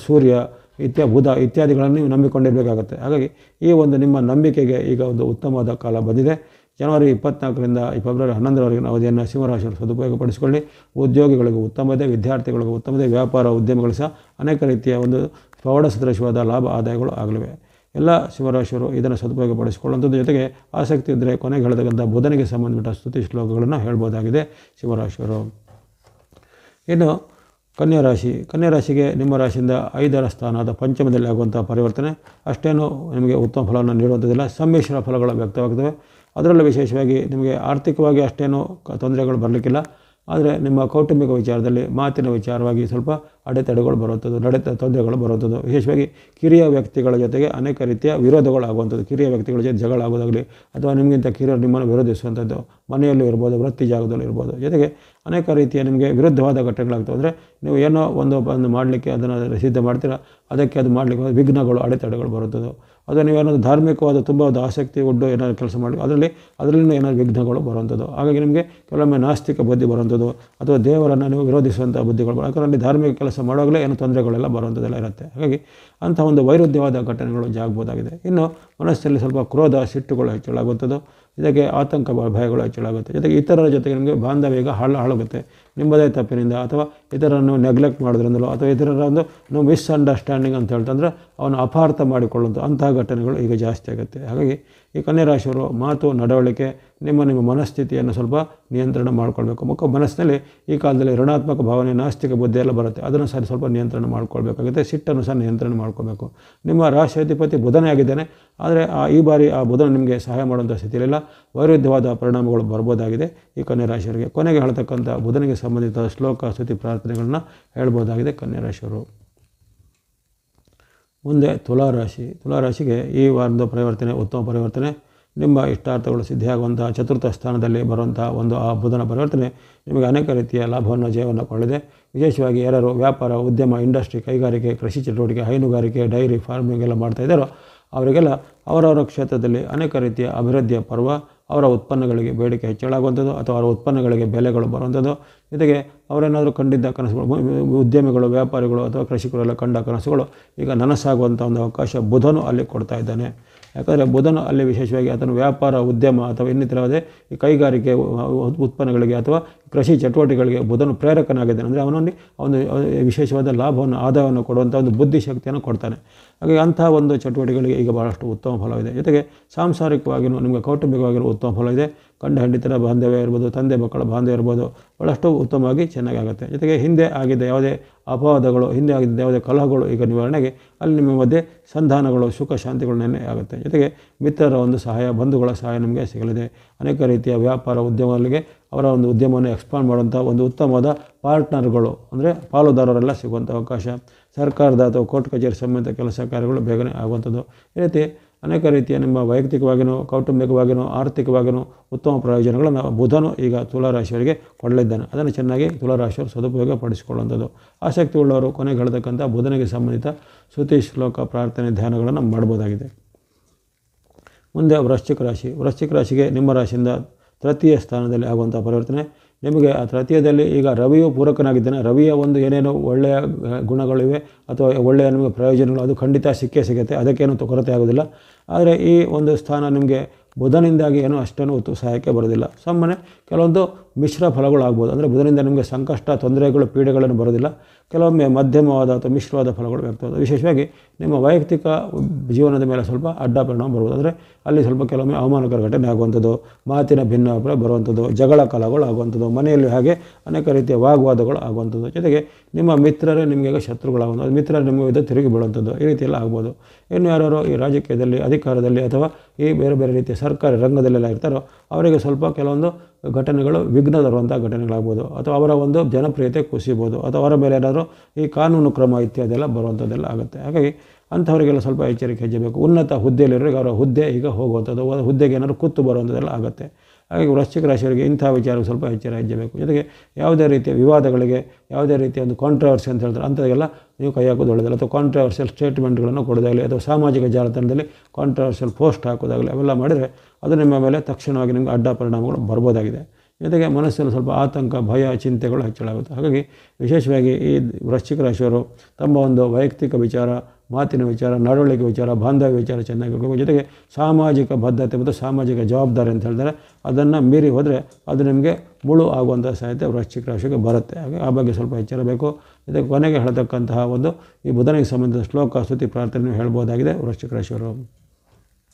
ಸೂರ್ಯ, ಬುಧ ಇತ್ಯಾದಿಗಳನ್ನು ನೀವು ನಂಬಿಕೊಂಡಿರಬೇಕಾಗುತ್ತೆ. ಹಾಗಾಗಿ ಈ ಒಂದು ನಿಮ್ಮ ನಂಬಿಕೆಗೆ ಈಗ ಒಂದು ಉತ್ತಮವಾದ ಕಾಲ ಬಂದಿದೆ. ಜನವರಿ 24ರಿಂದ ಫೆಬ್ರವರಿ 11ರವರೆಗಿನ ಅವಧಿಯನ್ನು ಸಿಂಹರಾಶಿಯನ್ನು ಸದುಪಯೋಗಪಡಿಸಿಕೊಳ್ಳಿ. ಉದ್ಯೋಗಿಗಳಿಗೂ ಉತ್ತಮತೆ, ವಿದ್ಯಾರ್ಥಿಗಳಿಗೂ ಉತ್ತಮತೆ, ವ್ಯಾಪಾರ ಉದ್ಯಮಗಳು ಸಹ ಅನೇಕ ರೀತಿಯ ಒಂದು ಪ್ರೌಢ ಸದೃಶವಾದ ಲಾಭ ಆದಾಯಗಳು ಆಗಲಿವೆ. ಎಲ್ಲ ಸಿಂಹರಾಶಿಯವರು ಇದನ್ನು ಸದುಪಯೋಗಪಡಿಸಿಕೊಳ್ಳುವಂಥದ್ದು. ಜೊತೆಗೆ ಆಸಕ್ತಿ ಇದ್ದರೆ ಕೊನೆಗೆ ಹೇಳತಕ್ಕಂಥ ಬುಧನಿಗೆ ಸಂಬಂಧಪಟ್ಟ ಸ್ತುತಿ ಶ್ಲೋಕಗಳನ್ನು ಹೇಳ್ಬೋದಾಗಿದೆ ಸಿಂಹರಾಶಿಯವರು. ಇನ್ನು ಕನ್ಯಾರಾಶಿಗೆ ನಿಮ್ಮ ರಾಶಿಯಿಂದ 5ರ ಸ್ಥಾನದ ಪಂಚಮದಲ್ಲಿ ಆಗುವಂಥ ಪರಿವರ್ತನೆ ಅಷ್ಟೇನೂ ನಿಮಗೆ ಉತ್ತಮ ಫಲವನ್ನು ನೀಡುವಂಥದ್ದಿಲ್ಲ. ಸಮ್ಮಿಶ್ರ ಫಲಗಳು ವ್ಯಕ್ತವಾಗ್ತವೆ. ಅದರಲ್ಲೂ ವಿಶೇಷವಾಗಿ ನಿಮಗೆ ಆರ್ಥಿಕವಾಗಿ ಅಷ್ಟೇನೂ ತೊಂದರೆಗಳು ಬರಲಿಕ್ಕಿಲ್ಲ. ಆದರೆ ನಿಮ್ಮ ಕೌಟುಂಬಿಕ ವಿಚಾರದಲ್ಲಿ, ಮಾತಿನ ವಿಚಾರವಾಗಿ ಸ್ವಲ್ಪ ಅಡೆತಡೆಗಳು ಬರುವಂಥದ್ದು, ತೊಂದರೆಗಳು ಬರುವಂಥದ್ದು. ವಿಶೇಷವಾಗಿ ಕಿರಿಯ ವ್ಯಕ್ತಿಗಳ ಜೊತೆಗೆ ಅನೇಕ ರೀತಿಯ ವಿರೋಧಗಳು ಆಗುವಂಥದ್ದು. ಕಿರಿಯ ವ್ಯಕ್ತಿಗಳ ಜೊತೆ ಜಗಳ ಆಗೋದಾಗಲಿ, ಅಥವಾ ನಿಮಗಿಂತ ಕಿರಿಯರು ನಿಮ್ಮನ್ನು ವಿರೋಧಿಸುವಂಥದ್ದು, ಮನೆಯಲ್ಲೂ ಇರ್ಬೋದು, ವೃತ್ತಿ ಜಾಗದಲ್ಲೂ ಇರ್ಬೋದು. ಜೊತೆಗೆ ಅನೇಕ ರೀತಿಯ ನಿಮಗೆ ವಿರುದ್ಧವಾದ ಘಟನೆಗಳಾಗ್ತವೆ. ಅಂದರೆ ನೀವು ಏನೋ ಒಂದು ಮಾಡಲಿಕ್ಕೆ ಅದನ್ನು ಸಿದ್ಧ ಮಾಡ್ತೀರಾ, ಅದಕ್ಕೆ ಅದು ಮಾಡಲಿಕ್ಕೆ ವಿಘ್ನಗಳು, ಅಡೆತಡೆಗಳು ಬರುವಂಥದ್ದು. ಅದು ನೀವೇನಾದರೂ ಧಾರ್ಮಿಕವಾದ ತುಂಬ ಆಸಕ್ತಿ ಉಡ್ಡು ಏನಾದರೂ ಕೆಲಸ ಮಾಡಿ ಅದರಲ್ಲಿಂದ ಏನಾದರೂ ವಿಘ್ನಗಳು ಬರುವಂಥದ್ದು. ಹಾಗಾಗಿ ನಿಮಗೆ ಕೆಲವೊಮ್ಮೆ ನಾಸ್ತಿಕ ಬುದ್ಧಿ ಬರುವಂಥದ್ದು, ಅಥವಾ ದೇವರನ್ನು ನೀವು ವಿರೋಧಿಸುವಂಥ ಬುದ್ಧಿಗಳು, ಯಾಕಂದರೆ ಧಾರ್ಮಿಕ ಕೆಲಸ ಮಾಡುವಾಗಲೇ ಏನೋ ತೊಂದರೆಗಳೆಲ್ಲ ಬರುವಂಥದ್ದೆಲ್ಲ ಇರುತ್ತೆ. ಹಾಗಾಗಿ ಅಂಥ ಒಂದು ವೈರುಧ್ಯವಾದ ಘಟನೆಗಳು ಜಾಗಬಹುದಾಗಿದೆ. ಇನ್ನು ಮನಸ್ಸಲ್ಲಿ ಸ್ವಲ್ಪ ಕ್ರೋಧ, ಸಿಟ್ಟುಗಳು ಹೆಚ್ಚಳಾಗುವಂಥದ್ದು. ಇದಕ್ಕೆ ಆತಂಕ, ಭಯಗಳು ಹೆಚ್ಚಳಾಗುತ್ತೆ. ಜೊತೆಗೆ ಇತರರ ಜೊತೆಗೆ ನಿಮಗೆ ಬಾಂಧವ್ಯ ಈಗ ಹಾಳಾಗುತ್ತೆ. ನಿಮ್ಮದೇ ತಪ್ಪಿನಿಂದ, ಅಥವಾ ಇತರರನ್ನು ನೆಗ್ಲೆಕ್ಟ್ ಮಾಡೋದ್ರಿಂದಲೋ, ಅಥವಾ ಇತರರ ಒಂದು ಮಿಸ್ಅಂಡರ್ಸ್ಟ್ಯಾಂಡಿಂಗ್ ಅಂತ ಹೇಳ್ತಂದ್ರೆ ಅವನು ಅಪಾರ್ಥ ಮಾಡಿಕೊಳ್ಳುವಂಥ ಅಂತಹ ಘಟನೆಗಳು ಈಗ ಜಾಸ್ತಿ ಆಗುತ್ತೆ. ಹಾಗಾಗಿ ಈ ಕನ್ಯಾ ರಾಶಿಯವರು ಮಾತು, ನಡವಳಿಕೆ, ನಿಮ್ಮ ಮನಸ್ಥಿತಿಯನ್ನು ಸ್ವಲ್ಪ ನಿಯಂತ್ರಣ ಮಾಡಿಕೊಳ್ಬೇಕು. ಮನಸ್ಸಿನಲ್ಲಿ ಈ ಕಾಲದಲ್ಲಿ ಋಣಾತ್ಮಕ ಭಾವನೆ, ನಾಸ್ತಿಕ ಬುದ್ಧಿ ಎಲ್ಲ ಬರುತ್ತೆ. ಅದನ್ನು ಸಹ ಸ್ವಲ್ಪ ನಿಯಂತ್ರಣ ಮಾಡ್ಕೊಳ್ಬೇಕಾಗುತ್ತೆ. ಸಿಟ್ಟನ್ನು ಸಹ ನಿಯಂತ್ರಣ ಮಾಡ್ಕೊಳ್ಬೇಕು. ನಿಮ್ಮ ರಾಶಿಯಾಧಿಪತಿ ಬುಧನೇ ಆಗಿದ್ದಾನೆ. ಆದರೆ ಈ ಬಾರಿ ಆ ಬುಧನ ನಿಮಗೆ ಸಹಾಯ ಮಾಡುವಂಥ ಸ್ಥಿತಿಯಲ್ಲಿಲ್ಲ. ವೈರುಧ್ಯವಾದ ಪರಿಣಾಮಗಳು ಬರ್ಬೋದಾಗಿದೆ ಈ ಕನ್ಯಾ ರಾಶಿಯವರಿಗೆ. ಕೊನೆಗೆ ಹೇಳ್ತಕ್ಕಂಥ ಬುಧನಿಗೆ ಸಂಬಂಧಿತ ಶ್ಲೋಕ, ಸ್ತುತಿ, ಪ್ರಾರ್ಥನೆಗಳನ್ನ ಹೇಳ್ಬೋದಾಗಿದೆ ಕನ್ಯಾ ರಾಶಿಯವರು. ಮುಂದೆ ತುಲಾರಾಶಿಗೆ ಈ ವಾರದ ಪರಿವರ್ತನೆ ಉತ್ತಮ ಪರಿವರ್ತನೆ. ನಿಮ್ಮ ಇಷ್ಟಾರ್ಥಗಳು ಸಿದ್ಧಿಯಾಗುವಂಥ ಚತುರ್ಥ ಸ್ಥಾನದಲ್ಲಿ ಬರುವಂಥ ಆ ಬುಧನ ಪರಿವರ್ತನೆ ನಿಮಗೆ ಅನೇಕ ರೀತಿಯ ಲಾಭವನ್ನು, ಜಯವನ್ನು ಕೊಳ್ಳಿದೆ. ವಿಶೇಷವಾಗಿ ಯಾರು ವ್ಯಾಪಾರ, ಉದ್ಯಮ, ಇಂಡಸ್ಟ್ರಿ, ಕೈಗಾರಿಕೆ, ಕೃಷಿ ಚಟುವಟಿಕೆ, ಹೈನುಗಾರಿಕೆ, ಡೈರಿ ಫಾರ್ಮಿಂಗ್ ಎಲ್ಲ ಮಾಡ್ತಾ ಇದ್ದಾರೋ ಅವರಿಗೆಲ್ಲ ಅವರವರ ಕ್ಷೇತ್ರದಲ್ಲಿ ಅನೇಕ ರೀತಿಯ ಅಭಿವೃದ್ಧಿಯ ಪರ್ವ. ಅವರ ಉತ್ಪನ್ನಗಳಿಗೆ ಬೇಡಿಕೆ ಹೆಚ್ಚಳಾಗುವಂಥದ್ದು, ಅಥವಾ ಅವರ ಉತ್ಪನ್ನಗಳಿಗೆ ಬೆಲೆಗಳು ಬರುವಂಥದ್ದು. ಜೊತೆಗೆ ಅವರೇನಾದರೂ ಕಂಡಿದ್ದ ಕನಸುಗಳು, ಉದ್ಯಮಿಗಳು, ವ್ಯಾಪಾರಿಗಳು ಅಥವಾ ಕೃಷಿಕರೆಲ್ಲ ಕಂಡ ಕನಸುಗಳು ಈಗ ನನಸಾಗುವಂಥ ಒಂದು ಅವಕಾಶ ಬುಧನು ಅಲ್ಲಿ ಕೊಡ್ತಾ ಇದ್ದಾನೆ. ಯಾಕಂದರೆ ಬುಧನು ಅಲ್ಲಿ ವಿಶೇಷವಾಗಿ ಆತನು ವ್ಯಾಪಾರ, ಉದ್ಯಮ ಅಥವಾ ಇನ್ನಿತರವಾದ ಈ ಕೈಗಾರಿಕೆ ಉತ್ಪನ್ನಗಳಿಗೆ ಅಥವಾ ಕೃಷಿ ಚಟುವಟಿಕೆಗಳಿಗೆ ಬುಧನು ಪ್ರೇರಕನಾಗಿದ್ದಾನೆ. ಅಂದರೆ ಅವನು ವಿಶೇಷವಾದ ಲಾಭವನ್ನು, ಆದಾಯವನ್ನು ಕೊಡುವಂಥ ಒಂದು ಬುದ್ಧಿಶಕ್ತಿಯನ್ನು ಕೊಡ್ತಾನೆ. ಹಾಗಾಗಿ ಅಂತಹ ಒಂದು ಚಟುವಟಿಕೆಗಳಿಗೆ ಈಗ ಭಾಳಷ್ಟು ಉತ್ತಮ ಫಲವಿದೆ. ಜೊತೆಗೆ ಸಾಂಸಾರಿಕವಾಗಿಯೂ ನಿಮಗೆ ಕೌಟುಂಬಿಕವಾಗಿಯೂ ಉತ್ತಮ ಫಲ ಇದೆ. ಗಂಡ ಹೆಂಡತಿರ ಬಾಂಧವ್ಯ ಇರ್ಬೋದು, ತಂದೆ ಮಕ್ಕಳ ಬಾಂಧವ್ಯ ಇರ್ಬೋದು, ಭಾಳಷ್ಟು ಉತ್ತಮವಾಗಿ ಚೆನ್ನಾಗಿ ಆಗುತ್ತೆ. ಜೊತೆಗೆ ಹಿಂದೆ ಆಗಿದ್ದ ಯಾವುದೇ ಅಪವಾದಗಳು, ಹಿಂದೆ ಆಗಿದ್ದ ಯಾವುದೇ ಕಲಹಗಳು ಈಗ ನಿವಾರಣೆಗೆ ಅಲ್ಲಿ ನಿಮ್ಮ ಮಧ್ಯೆ ಸಂಧಾನಗಳು, ಸುಖ ಶಾಂತಿಗಳು ನೆನ್ನೆ ಆಗುತ್ತೆ. ಜೊತೆಗೆ ಮಿತ್ರರ ಒಂದು ಸಹಾಯ, ಬಂಧುಗಳ ಸಹಾಯ ನಿಮಗೆ ಸಿಗಲಿದೆ. ಅನೇಕ ರೀತಿಯ ವ್ಯಾಪಾರ ಉದ್ಯಮಗಳಿಗೆ ಅವರ ಒಂದು ಉದ್ಯಮವನ್ನು ಎಕ್ಸ್ಪಾಂಡ್ ಮಾಡುವಂಥ ಒಂದು ಉತ್ತಮವಾದ ಪಾರ್ಟ್ನರ್ಗಳು, ಅಂದರೆ ಪಾಲುದಾರರೆಲ್ಲ ಸಿಗುವಂಥ ಅವಕಾಶ. ಸರ್ಕಾರದ ಅಥವಾ ಕೋರ್ಟ್ ಕಚೇರಿ ಸಂಬಂಧಿತ ಕೆಲಸ ಕಾರ್ಯಗಳು ಬೇಗನೆ ಆಗುವಂಥದ್ದು. ಈ ರೀತಿ ಅನೇಕ ರೀತಿಯ ನಿಮ್ಮ ವೈಯಕ್ತಿಕವಾಗಿಯೂ, ಕೌಟುಂಬಿಕವಾಗಿಯೂ, ಆರ್ಥಿಕವಾಗಿಯೂ ಉತ್ತಮ ಪ್ರಯೋಜನಗಳನ್ನು ಬುಧನು ಈಗ ತುಲಾರಾಶಿಯವರಿಗೆ ಕೊಡಲಿದ್ದಾನೆ. ಅದನ್ನು ಚೆನ್ನಾಗಿ ತುಲಾರಾಶಿಯವರು ಸದುಪಯೋಗ ಪಡಿಸಿಕೊಳ್ಳುವಂಥದ್ದು. ಆಸಕ್ತಿ ಉಳ್ಳವರು ಕೊನೆಗೆ ಹೇಳ್ತಕ್ಕಂಥ ಬುಧನಿಗೆ ಸಂಬಂಧಿತ ಸ್ತುತಿ, ಶ್ಲೋಕ, ಪ್ರಾರ್ಥನೆ, ಧ್ಯಾನಗಳನ್ನು ಮಾಡ್ಬೋದಾಗಿದೆ. ಮುಂದೆ ವೃಶ್ಚಿಕ ರಾಶಿಗೆ ನಿಮ್ಮ ರಾಶಿಯಿಂದ ತೃತೀಯ ಸ್ಥಾನದಲ್ಲಿ ಆಗುವಂಥ ಪರಿವರ್ತನೆ. ನಿಮಗೆ ಆ ತೃತೀಯದಲ್ಲಿ ಈಗ ರವಿಯು ಪೂರಕನಾಗಿದ್ದಾನೆ. ರವಿಯ ಒಂದು ಏನೇನು ಒಳ್ಳೆಯ ಗುಣಗಳಿವೆ ಅಥವಾ ಒಳ್ಳೆಯ ನಿಮಗೆ ಪ್ರಯೋಜನಗಳು ಅದು ಖಂಡಿತ ಸಿಗುತ್ತೆ. ಅದಕ್ಕೇನು ಕೊರತೆ ಆಗೋದಿಲ್ಲ. ಆದರೆ ಈ ಒಂದು ಸ್ಥಾನ ನಿಮಗೆ ಬುಧನಿಂದಾಗಿ ಏನೂ ಅಷ್ಟೇನೂ ಸಹಾಯಕ್ಕೆ ಬರೋದಿಲ್ಲ. ಸುಮ್ಮನೆ ಕೆಲವೊಂದು ಮಿಶ್ರ ಫಲಗಳು ಆಗ್ಬೋದು. ಅಂದರೆ ಬುಧನಿಂದ ನಿಮಗೆ ಸಂಕಷ್ಟ, ತೊಂದರೆಗಳು, ಪೀಡೆಗಳನ್ನು ಬರೋದಿಲ್ಲ. ಕೆಲವೊಮ್ಮೆ ಮಧ್ಯಮವಾದ ಅಥವಾ ಮಿಶ್ರವಾದ ಫಲಗಳು ವ್ಯಕ್ತವಾದ. ವಿಶೇಷವಾಗಿ ನಿಮ್ಮ ವೈಯಕ್ತಿಕ ಜೀವನದ ಮೇಲೆ ಸ್ವಲ್ಪ ಅಡ್ಡ ಪರಿಣಾಮ ಬರ್ಬೋದು. ಅಂದರೆ ಅಲ್ಲಿ ಸ್ವಲ್ಪ ಕೆಲವೊಮ್ಮೆ ಅವಮಾನಕರ ಘಟನೆ ಆಗುವಂಥದ್ದು, ಮಾತಿನ ಭಿನ್ನಾಭಿಪ್ರಾಯ ಬರುವಂಥದ್ದು, ಜಗಳ ಕಲಹಗಳು ಆಗುವಂಥದ್ದು, ಮನೆಯಲ್ಲಿ ಹಾಗೆ ಅನೇಕ ರೀತಿಯ ವಾಗ್ವಾದಗಳು ಆಗುವಂಥದ್ದು. ಜೊತೆಗೆ ನಿಮ್ಮ ಮಿತ್ರರೇ ನಿಮಗೆ ಶತ್ರುಗಳಾಗುವಂಥದ್ದು, ಮಿತ್ರರು ನಿಮಗೆ ವಿರುದ್ಧ ತಿರುಗಿ ಬೀಳುವಂಥದ್ದು, ಈ ರೀತಿಯೆಲ್ಲ ಆಗ್ಬೋದು. ಇನ್ನು ಯಾರು ಈ ರಾಜಕೀಯದಲ್ಲಿ, ಅಧಿಕಾರದಲ್ಲಿ ಅಥವಾ ಈ ಬೇರೆ ಬೇರೆ ರೀತಿಯ ಸರ್ಕಾರಿ ರಂಗದಲ್ಲೆಲ್ಲ ಇರ್ತಾರೋ ಅವರಿಗೆ ಸ್ವಲ್ಪ ಕೆಲವೊಂದು ಘಟನೆಗಳು ವಿಘ್ನ ತರುವಂಥ ಘಟನೆಗಳಾಗ್ಬೋದು, ಅಥವಾ ಅವರ ಒಂದು ಜನಪ್ರಿಯತೆ ಕುಸಿಬೋದು, ಅಥವಾ ಅವರ ಮೇಲೆ ಏನಾದರೂ ಈ ಕಾನೂನು ಕ್ರಮ ಇತ್ಯಾದಿ ಎಲ್ಲ ಬರುವಂಥದ್ದೆಲ್ಲ ಆಗುತ್ತೆ. ಹಾಗಾಗಿ ಅಂಥವರಿಗೆಲ್ಲ ಸ್ವಲ್ಪ ಎಚ್ಚರಿಕೆ ಹೆಜ್ಜಬೇಕು. ಉನ್ನತ ಹುದ್ದೆಯಲ್ಲಿರೋರಿಗೆ ಅವರ ಹುದ್ದೆ ಈಗ ಹೋಗುವಂಥದ್ದು, ಹುದ್ದೆಗೆ ಏನಾದರೂ ಕುತ್ತು ಬರುವಂಥದ್ದೆಲ್ಲ ಆಗುತ್ತೆ. ಹಾಗಾಗಿ ವೃಶ್ಚಿಕ ರಾಶಿಯವರಿಗೆ ಇಂಥ ವಿಚಾರಕ್ಕೆ ಸ್ವಲ್ಪ ಎಚ್ಚರ ಹೆಜ್ಜಬೇಕು. ಜೊತೆಗೆ ಯಾವುದೇ ರೀತಿಯ ವಿವಾದಗಳಿಗೆ, ಯಾವುದೇ ರೀತಿಯ ಒಂದು ಕಾಂಟ್ರವರ್ಸಿ ಅಂತ ಹೇಳ್ತಾರೆ ಅಂಥದೆಲ್ಲ ನೀವು ಕೈ ಹಾಕೋದು ಒಳ್ಳೆಯದಿಲ್ಲ. ಅಥವಾ ಕಾಂಟ್ರವರ್ಷಿಯಲ್ ಸ್ಟೇಟ್ಮೆಂಟ್ಗಳನ್ನು ಕೊಡೋದಾಗಲಿ, ಅಥವಾ ಸಾಮಾಜಿಕ ಜಾಲತಾಣದಲ್ಲಿ ಕಾಂಟ್ರವರ್ಷಿಯಲ್ ಪೋಸ್ಟ್ ಹಾಕೋದಾಗಲಿ ಅವೆಲ್ಲ ಮಾಡಿದರೆ ಅದು ನಿಮ್ಮ ಮೇಲೆ ತಕ್ಷಣವಾಗಿ ನಿಮಗೆ ಅಡ್ಡ ಪರಿಣಾಮಗಳು ಬರ್ಬೋದಾಗಿದೆ. ಜೊತೆಗೆ ಮನಸ್ಸಲ್ಲಿ ಸ್ವಲ್ಪ ಆತಂಕ, ಭಯ, ಚಿಂತೆಗಳು ಹೆಚ್ಚಳಾಗುತ್ತೆ. ಹಾಗಾಗಿ ವಿಶೇಷವಾಗಿ ಈ ವೃಶ್ಚಿಕ ರಾಶಿಯವರು ತಮ್ಮ ಒಂದು ವೈಯಕ್ತಿಕ ವಿಚಾರ, ಮಾತಿನ ವಿಚಾರ, ನಡವಳಿಕೆ ವಿಚಾರ, ಬಾಂಧವ್ಯ ವಿಚಾರ ಚೆನ್ನಾಗಿರಬೇಕು. ಜೊತೆಗೆ ಸಾಮಾಜಿಕ ಬದ್ಧತೆ ಮತ್ತು ಸಾಮಾಜಿಕ ಜವಾಬ್ದಾರಿ ಅಂತ ಹೇಳ್ತಾರೆ, ಅದನ್ನು ಮೀರಿ ಹೋದರೆ ಅದು ನಿಮಗೆ ಮುಳು ಆಗುವಂಥ ಸಾಧ್ಯತೆ ವೃಶ್ಚಿಕ ರಾಶಿಗೆ ಬರುತ್ತೆ. ಹಾಗೆ ಆ ಬಗ್ಗೆ ಸ್ವಲ್ಪ ಎಚ್ಚರಬೇಕು. ಜೊತೆಗೆ ಕೊನೆಗೆ ಹೇಳ್ತಕ್ಕಂತಹ ಒಂದು ಈ ಬುಧನಿಗೆ ಸಂಬಂಧಿಸಿದ ಶ್ಲೋಕ, ಸ್ತುತಿ, ಪ್ರಾರ್ಥನೆ ಹೇಳ್ಬೋದಾಗಿದೆ ವೃಶ್ಚಿಕ ರಾಶಿಯವರು.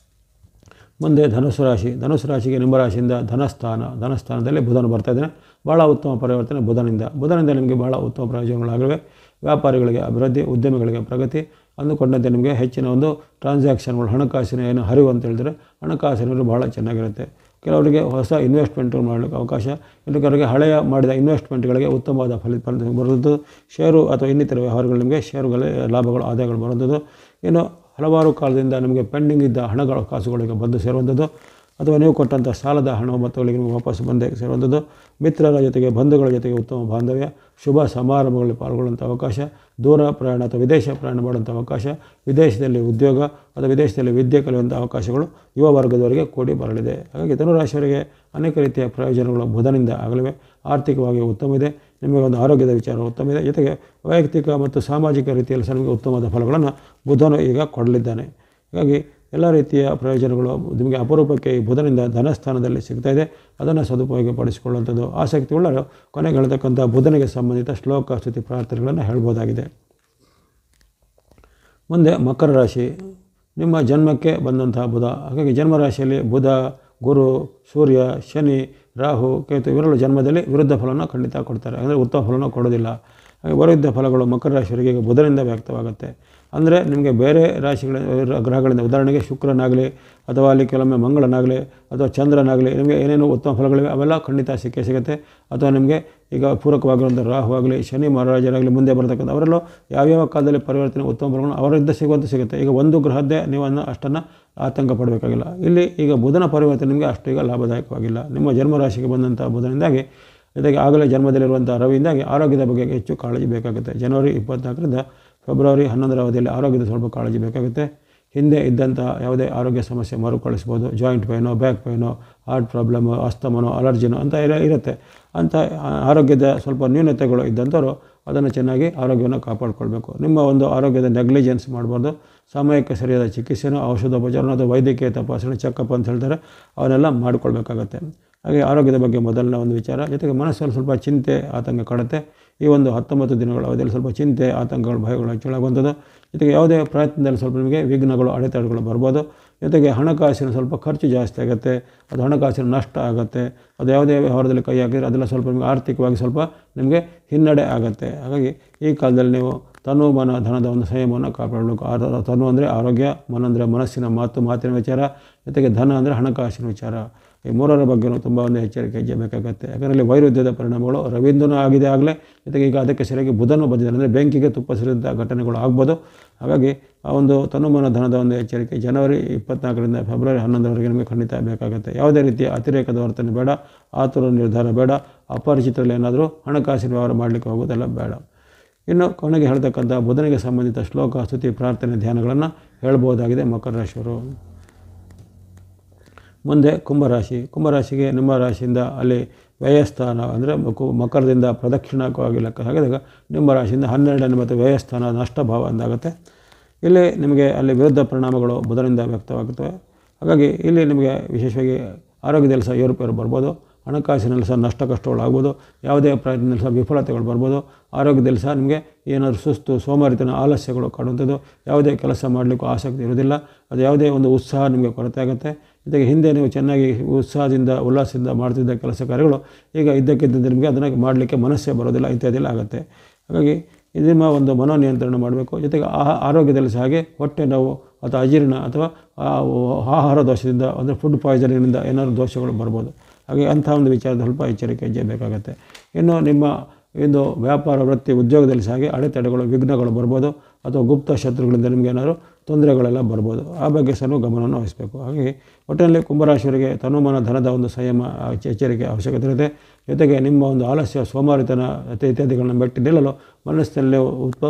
ಮುಂದೆ ಧನುಸು ರಾಶಿ. ಧನುಸು ರಾಶಿಗೆ ನಿಮ್ಮ ರಾಶಿಯಿಂದ ಧನಸ್ಥಾನದಲ್ಲಿ ಬುಧನು ಬರ್ತಾ ಇದ್ದಾನೆ. ಭಾಳ ಉತ್ತಮ ಪರಿವರ್ತನೆ ಬುಧನಿಂದ ನಿಮಗೆ ಭಾಳ ಉತ್ತಮ ಪ್ರಯೋಜನಗಳಾಗಿವೆ. ವ್ಯಾಪಾರಿಗಳಿಗೆ ಅಭಿವೃದ್ಧಿ, ಉದ್ಯಮಿಗಳಿಗೆ ಪ್ರಗತಿ, ಅಂದುಕೊಂಡಂತೆ ನಿಮಗೆ ಹೆಚ್ಚಿನ ಒಂದು ಟ್ರಾನ್ಸಾಕ್ಷನ್ಗಳು, ಹಣಕಾಸಿನ ಏನು ಹರಿವು ಅಂತ ಹೇಳಿದ್ರೆ ಹಣಕಾಸಿನ ಭಾಳ ಚೆನ್ನಾಗಿರುತ್ತೆ. ಕೆಲವರಿಗೆ ಹೊಸ ಇನ್ವೆಸ್ಟ್ಮೆಂಟ್ಗಳು ಮಾಡಲಿಕ್ಕೆ ಅವಕಾಶ, ಕೆಲವರಿಗೆ ಹಳೆಯ ಮಾಡಿದ ಇನ್ವೆಸ್ಟ್ಮೆಂಟ್ಗಳಿಗೆ ಉತ್ತಮವಾದ ಫಲಿತಾಂಶ ಬರುವಂಥದ್ದು. ಷೇರು ಅಥವಾ ಇನ್ನಿತರ ವ್ಯವಹಾರಗಳು ನಿಮಗೆ ಷೇರುಗಳ ಲಾಭಗಳು, ಆದಾಯಗಳು ಬರುವಂಥದ್ದು. ಇನ್ನು ಹಲವಾರು ಕಾಲದಿಂದ ನಿಮಗೆ ಪೆಂಡಿಂಗ್ ಇದ್ದ ಹಣಗಳ ಕಾಸುಗಳಿಗೆ ಬಂದು ಸೇರುವಂಥದ್ದು, ಅಥವಾ ನೀವು ಕೊಟ್ಟಂಥ ಸಾಲದ ಹಣ ಮೊತ್ತಗಳಿಗೆ ನಿಮಗೆ ವಾಪಸ್ ಬಂದೇ ಸೇರುವಂಥದ್ದು. ಮಿತ್ರರ ಜೊತೆಗೆ, ಬಂಧುಗಳ ಜೊತೆಗೆ ಉತ್ತಮ ಬಾಂಧವ್ಯ, ಶುಭ ಸಮಾರಂಭಗಳಲ್ಲಿ ಪಾಲ್ಗೊಳ್ಳುವಂಥ ಅವಕಾಶ, ದೂರ ಪ್ರಯಾಣ ಅಥವಾ ವಿದೇಶ ಪ್ರಯಾಣ ಮಾಡುವಂಥ ಅವಕಾಶ, ವಿದೇಶದಲ್ಲಿ ಉದ್ಯೋಗ ಅಥವಾ ವಿದೇಶದಲ್ಲಿ ವಿದ್ಯೆ ಕಲಿಯುವಂಥ ಅವಕಾಶಗಳು ಯುವ ವರ್ಗದವರಿಗೆ ಕೂಡಿ ಬರಲಿದೆ. ಹಾಗಾಗಿ ಧನುರಾಶಿಯವರಿಗೆ ಅನೇಕ ರೀತಿಯ ಪ್ರಯೋಜನಗಳು ಬುಧನಿಂದ ಆಗಲಿವೆ. ಆರ್ಥಿಕವಾಗಿ ಉತ್ತಮ ಇದೆ, ನಿಮಗೆ ಒಂದು ಆರೋಗ್ಯದ ವಿಚಾರ ಉತ್ತಮ ಇದೆ. ಜೊತೆಗೆ ವೈಯಕ್ತಿಕ ಮತ್ತು ಸಾಮಾಜಿಕ ರೀತಿಯಲ್ಲಿ ಸಹ ನಿಮಗೆ ಉತ್ತಮವಾದ ಫಲಗಳನ್ನು ಬುಧನು ಈಗ ಕೊಡಲಿದ್ದಾನೆ. ಹೀಗಾಗಿ ಎಲ್ಲ ರೀತಿಯ ಪ್ರಯೋಜನಗಳು ನಿಮಗೆ ಅಪರೂಪಕ್ಕೆ ಈ ಬುಧನಿಂದ ಧನಸ್ಥಾನದಲ್ಲಿ ಸಿಗ್ತಾ ಇದೆ. ಅದನ್ನು ಸದುಪಯೋಗಪಡಿಸಿಕೊಳ್ಳುವಂಥದ್ದು. ಆಸಕ್ತಿ ಉಳ್ಳವರು ಕೊನೆಗೆ ಹೇಳ್ತಕ್ಕಂಥ ಬುಧನಿಗೆ ಸಂಬಂಧಿತ ಶ್ಲೋಕ, ಸ್ತುತಿ, ಪ್ರಾರ್ಥನೆಗಳನ್ನು ಹೇಳ್ಬೋದಾಗಿದೆ. ಮುಂದೆ ಮಕರ ರಾಶಿ. ನಿಮ್ಮ ಜನ್ಮಕ್ಕೆ ಬಂದಂತಹ ಬುಧ. ಹಾಗಾಗಿ ಜನ್ಮರಾಶಿಯಲ್ಲಿ ಬುಧ, ಗುರು, ಸೂರ್ಯ, ಶನಿ, ರಾಹು, ಕೇತು ಇವರೆಲ್ಲ ಜನ್ಮದಲ್ಲಿ ವಿರುದ್ಧ ಫಲವನ್ನು ಖಂಡಿತ ಕೊಡ್ತಾರೆ. ಅಂದರೆ ಉತ್ತಮ ಫಲವನ್ನು ಕೊಡೋದಿಲ್ಲ. ಹಾಗೆ ವೈರುಧ್ಯ ಫಲಗಳು ಮಕರ ರಾಶಿಯವರಿಗೆ ಈಗ ಬುಧನಿಂದ ವ್ಯಕ್ತವಾಗುತ್ತೆ. ಅಂದರೆ ನಿಮಗೆ ಬೇರೆ ರಾಶಿಗಳ ಗ್ರಹಗಳಿಂದ, ಉದಾಹರಣೆಗೆ ಶುಕ್ರನಾಗಲಿ ಅಥವಾ ಅಲ್ಲಿ ಕೆಲವೊಮ್ಮೆ ಮಂಗಳನಾಗಲಿ ಅಥವಾ ಚಂದ್ರನಾಗಲಿ, ನಿಮಗೆ ಏನೇನು ಉತ್ತಮ ಫಲಗಳಿವೆ ಅವೆಲ್ಲ ಖಂಡಿತ ಸಿಗುತ್ತೆ. ಅಥವಾ ನಿಮಗೆ ಈಗ ಪೂರಕವಾಗಿರುವಂಥ ರಾಹು ಆಗಲಿ, ಶನಿ ಮಹಾರಾಜರಾಗಲಿ ಮುಂದೆ ಬರತಕ್ಕಂಥ ಅವರೆಲ್ಲೂ ಯಾವ್ಯಾವ ಕಾಲದಲ್ಲಿ ಪರಿವರ್ತನೆ ಉತ್ತಮ ಫಲಗಳನ್ನು ಅವರಿಂದ ಸಿಗುತ್ತೆ. ಈಗ ಒಂದು ಗ್ರಹದ್ದೇ ನೀವು ಅಷ್ಟನ್ನು ಆತಂಕ ಪಡಬೇಕಾಗಿಲ್ಲ. ಇಲ್ಲಿ ಈಗ ಬುಧನ ಪರಿವರ್ತನೆ ನಿಮಗೆ ಅಷ್ಟು ಈಗ ಲಾಭದಾಯಕವಾಗಿಲ್ಲ. ನಿಮ್ಮ ಜನ್ಮರಾಶಿಗೆ ಬಂದಂಥ ಬುಧನಿಂದಾಗಿ, ಜೊತೆಗೆ ಆಗಲೇ ಜನ್ಮದಲ್ಲಿರುವಂಥ ರವಿಯಿಂದಾಗಿ ಆರೋಗ್ಯದ ಬಗ್ಗೆ ಹೆಚ್ಚು ಕಾಳಜಿ ಬೇಕಾಗುತ್ತೆ. ಜನವರಿ 24ರಿಂದ ಫೆಬ್ರವರಿ 11ರ ಅವಧಿಯಲ್ಲಿ ಆರೋಗ್ಯದ ಸ್ವಲ್ಪ ಕಾಳಜಿ ಬೇಕಾಗುತ್ತೆ. ಹಿಂದೆ ಇದ್ದಂಥ ಯಾವುದೇ ಆರೋಗ್ಯ ಸಮಸ್ಯೆ ಮರುಕಳಿಸ್ಬೋದು. ಜಾಯಿಂಟ್ ಪೈನೋ, ಬ್ಯಾಕ್ ಪೈನೋ, ಹಾರ್ಟ್ ಪ್ರಾಬ್ಲಮ್ಮು, ಅಸ್ತಮನೋ, ಅಲರ್ಜಿನೋ ಅಂತ ಇರುತ್ತೆ. ಅಂಥ ಆರೋಗ್ಯದ ಸ್ವಲ್ಪ ನ್ಯೂನತೆಗಳು ಇದ್ದಂಥವ್ರು ಅದನ್ನು ಚೆನ್ನಾಗಿ ಆರೋಗ್ಯವನ್ನು ಕಾಪಾಡಿಕೊಳ್ಬೇಕು. ನಿಮ್ಮ ಒಂದು ಆರೋಗ್ಯದ ನೆಗ್ಲಿಜೆನ್ಸ್ ಮಾಡಬಾರ್ದು. ಸಮಯಕ್ಕೆ ಸರಿಯಾದ ಚಿಕಿತ್ಸೆನೋ, ಔಷಧೋಪಚಾರನೋ ಅಥವಾ ವೈದ್ಯಕೀಯ ತಪಾಸಣೆ, ಚೆಕಪ್ ಅಂತ ಹೇಳ್ತಾರೆ, ಅವನ್ನೆಲ್ಲ ಮಾಡಿಕೊಳ್ಬೇಕಾಗತ್ತೆ. ಹಾಗೆ ಆರೋಗ್ಯದ ಬಗ್ಗೆ ಮೊದಲನೇ ಒಂದು ವಿಚಾರ. ಜೊತೆಗೆ ಮನಸ್ಸಲ್ಲಿ ಸ್ವಲ್ಪ ಚಿಂತೆ, ಆತಂಕ ಕಾಡುತ್ತೆ. ಈ ಒಂದು 19 ದಿನಗಳ ಅವಧಿಯಲ್ಲಿ ಸ್ವಲ್ಪ ಚಿಂತೆ, ಆತಂಕಗಳು, ಭಯಗಳು ಹೆಚ್ಚಳಾಗುವಂಥದ್ದು. ಜೊತೆಗೆ ಯಾವುದೇ ಪ್ರಯತ್ನದಲ್ಲಿ ಸ್ವಲ್ಪ ನಿಮಗೆ ವಿಘ್ನಗಳು, ಅಡೆತಡೆಗಳು ಬರ್ಬೋದು. ಜೊತೆಗೆ ಹಣಕಾಸಿನ ಸ್ವಲ್ಪ ಖರ್ಚು ಜಾಸ್ತಿ ಆಗುತ್ತೆ, ಅದು ಹಣಕಾಸಿನ ನಷ್ಟ ಆಗುತ್ತೆ. ಅದು ಯಾವುದೇ ವ್ಯವಹಾರದಲ್ಲಿ ಕೈ ಹಾಕಿದರೆ ಅದೆಲ್ಲ ಸ್ವಲ್ಪ ನಿಮಗೆ ಆರ್ಥಿಕವಾಗಿ ಸ್ವಲ್ಪ ನಿಮಗೆ ಹಿನ್ನಡೆ ಆಗುತ್ತೆ. ಹಾಗಾಗಿ ಈ ಕಾಲದಲ್ಲಿ ನೀವು ತನು, ಮನ, ಧನದ ಒಂದು ಸಂಯಮವನ್ನು ಕಾಪಾಡಬೇಕು. ತನು ಅಂದರೆ ಆರೋಗ್ಯ, ಮನ ಅಂದರೆ ಮನಸ್ಸಿನ ಮಾತಿನ ವಿಚಾರ, ಜೊತೆಗೆ ಧನ ಅಂದರೆ ಹಣಕಾಸಿನ ವಿಚಾರ. ಈ ಮೂರರ ಬಗ್ಗೆಯೂ ತುಂಬ ಒಂದು ಎಚ್ಚರಿಕೆ ಹೆಜ್ಜೆ ಬೇಕಾಗುತ್ತೆ. ಯಾಕಂದರೆ ಇಲ್ಲಿ ವೈರುಧ್ಯದ ಪರಿಣಾಮಗಳು ರವೀಂದ್ರನೂ ಆಗಿದೆ ಆಗಲೇ, ಜೊತೆಗೆ ಈಗ ಅದಕ್ಕೆ ಸರಿಯಾಗಿ ಬುಧನೂ ಬಂದಿದ್ದಾರೆ. ಅಂದರೆ ಬೆಂಕಿಗೆ ತುಪ್ಪ ಸೇರಿದಂಥ ಘಟನೆಗಳು ಆಗ್ಬೋದು. ಹಾಗಾಗಿ ಆ ಒಂದು ತನುಮನ ಧನದ ಒಂದು ಎಚ್ಚರಿಕೆ ಜನವರಿ 24ರಿಂದ ಫೆಬ್ರವರಿ 11ರವರೆಗೆ ನಿಮಗೆ ಖಂಡಿತ ಬೇಕಾಗುತ್ತೆ. ಯಾವುದೇ ರೀತಿಯ ಅತಿರೇಕದ ವರ್ತನೆ ಬೇಡ, ಆತುರ ನಿರ್ಧಾರ ಬೇಡ, ಅಪರಿಚಿತರಲ್ಲಿ ಏನಾದರೂ ಹಣಕಾಸಿನ ವ್ಯವಹಾರ ಮಾಡಲಿಕ್ಕೆ ಹೋಗೋದೆಲ್ಲ ಬೇಡ. ಇನ್ನು ಕೊನೆಗೆ ಹೇಳ್ತಕ್ಕಂಥ ಬುಧನಿಗೆ ಸಂಬಂಧಿತ ಶ್ಲೋಕ, ಸ್ತುತಿ, ಪ್ರಾರ್ಥನೆ, ಧ್ಯಾನಗಳನ್ನು ಹೇಳ್ಬೋದಾಗಿದೆ ಮಕರ ರಾಶಿಯವರು. ಮುಂದೆ ಕುಂಭರಾಶಿಗೆ ನಿಮ್ಮ ರಾಶಿಯಿಂದ ಅಲ್ಲಿ ವ್ಯಯಸ್ಥಾನ ಅಂದರೆ ಮಕರದಿಂದ ಪ್ರದಕ್ಷಿಣಾಕವಾಗಿ ಲೆಕ್ಕ ಹಾಕಿದಾಗ ನಿಮ್ಮ ರಾಶಿಯಿಂದ 12ನೇ ಮತ್ತು ವ್ಯಯಸ್ಥಾನ ನಷ್ಟಭಾವ ಎಂದಾಗುತ್ತೆ. ಇಲ್ಲಿ ನಿಮಗೆ ಅಲ್ಲಿ ವಿರುದ್ಧ ಪರಿಣಾಮಗಳು ಬುಧನಿಂದ ವ್ಯಕ್ತವಾಗುತ್ತವೆ. ಹಾಗಾಗಿ ಇಲ್ಲಿ ನಿಮಗೆ ವಿಶೇಷವಾಗಿ ಆರೋಗ್ಯದಲ್ಲಿ ಸಹ ಏರುಪೇರು ಬರ್ಬೋದು, ಹಣಕಾಸಿನಲ್ಲಿ ಸಹ ನಷ್ಟ ಕಷ್ಟಗಳು ಆಗ್ಬೋದು, ಯಾವುದೇ ಪ್ರಯತ್ನದಲ್ಲಿ ಸಹ ವಿಫಲತೆಗಳು ಬರ್ಬೋದು. ಆರೋಗ್ಯದಲ್ಲಿ ಸಹ ನಿಮಗೆ ಏನಾದರೂ ಸುಸ್ತು, ಸೋಮಾರಿತನ, ಆಲಸ್ಯಗಳು ಕಾಡುವಂಥದ್ದು, ಯಾವುದೇ ಕೆಲಸ ಮಾಡಲಿಕ್ಕೂ ಆಸಕ್ತಿ ಇರೋದಿಲ್ಲ. ಅದು ಯಾವುದೇ ಒಂದು ಉತ್ಸಾಹ ನಿಮಗೆ ಕೊರತೆ ಆಗುತ್ತೆ. ಜೊತೆಗೆ ಹಿಂದೆ ನೀವು ಚೆನ್ನಾಗಿ ಉತ್ಸಾಹದಿಂದ, ಉಲ್ಲಾಸದಿಂದ ಮಾಡ್ತಿದ್ದ ಕೆಲಸ ಕಾರ್ಯಗಳು ಈಗ ಇದ್ದಕ್ಕಿದ್ದಂತೆ ನಿಮಗೆ ಅದನ್ನು ಮಾಡಲಿಕ್ಕೆ ಮನಸ್ಸೇ ಬರೋದಿಲ್ಲ, ಇತ್ಯಾದಿಲ್ಲ ಆಗುತ್ತೆ. ಹಾಗಾಗಿ ನಿಮ್ಮ ಒಂದು ಮನೋನಿಯಂತ್ರಣ ಮಾಡಬೇಕು. ಜೊತೆಗೆ ಆರೋಗ್ಯದಲ್ಲಿ ಸಹ ಹಾಗೆ ಹೊಟ್ಟೆ ನೋವು ಅಥವಾ ಅಜೀರ್ಣ ಅಥವಾ ಆಹಾರ ದೋಷದಿಂದ ಅಂದರೆ ಫುಡ್ ಪಾಯ್ಸನಿಂದ ಏನಾದರೂ ದೋಷಗಳು ಬರ್ಬೋದು. ಹಾಗೆ ಅಂಥ ಒಂದು ವಿಚಾರದ ಸ್ವಲ್ಪ ಎಚ್ಚರಿಕೆ ಹೆಜ್ಜೆ ಬೇಕಾಗುತ್ತೆ. ಇನ್ನು ನಿಮ್ಮ ಒಂದು ವ್ಯಾಪಾರ ವೃತ್ತಿ ಉದ್ಯೋಗದಲ್ಲಿ ಸಹ ಹಾಗೆ ಅಡೆತಡೆಗಳು ವಿಘ್ನಗಳು ಬರ್ಬೋದು, ಅಥವಾ ಗುಪ್ತ ಶತ್ರುಗಳಿಂದ ನಿಮಗೇನಾದರೂ ತೊಂದರೆಗಳೆಲ್ಲ ಬರ್ಬೋದು. ಆ ಬಗ್ಗೆ ಸಹ ಗಮನವನ್ನು ವಹಿಸಬೇಕು. ಹಾಗಾಗಿ ಒಟ್ಟಿನಲ್ಲಿ ಕುಂಭರಾಶಿಯವರಿಗೆ ತನುಮನ ಧನದ ಒಂದು ಸಂಯಮ ಎಚ್ಚರಿಕೆ ಅವಶ್ಯಕತೆ ಇರುತ್ತೆ. ಜೊತೆಗೆ ನಿಮ್ಮ ಒಂದು ಆಲಸ್ಯ ಸೋಮಾರಿತನ ಇತ್ಯಾದಿಗಳನ್ನು ಮೆಟ್ಟಿ ನಿಲ್ಲಲು ಮನಸ್ಸಿನಲ್ಲಿ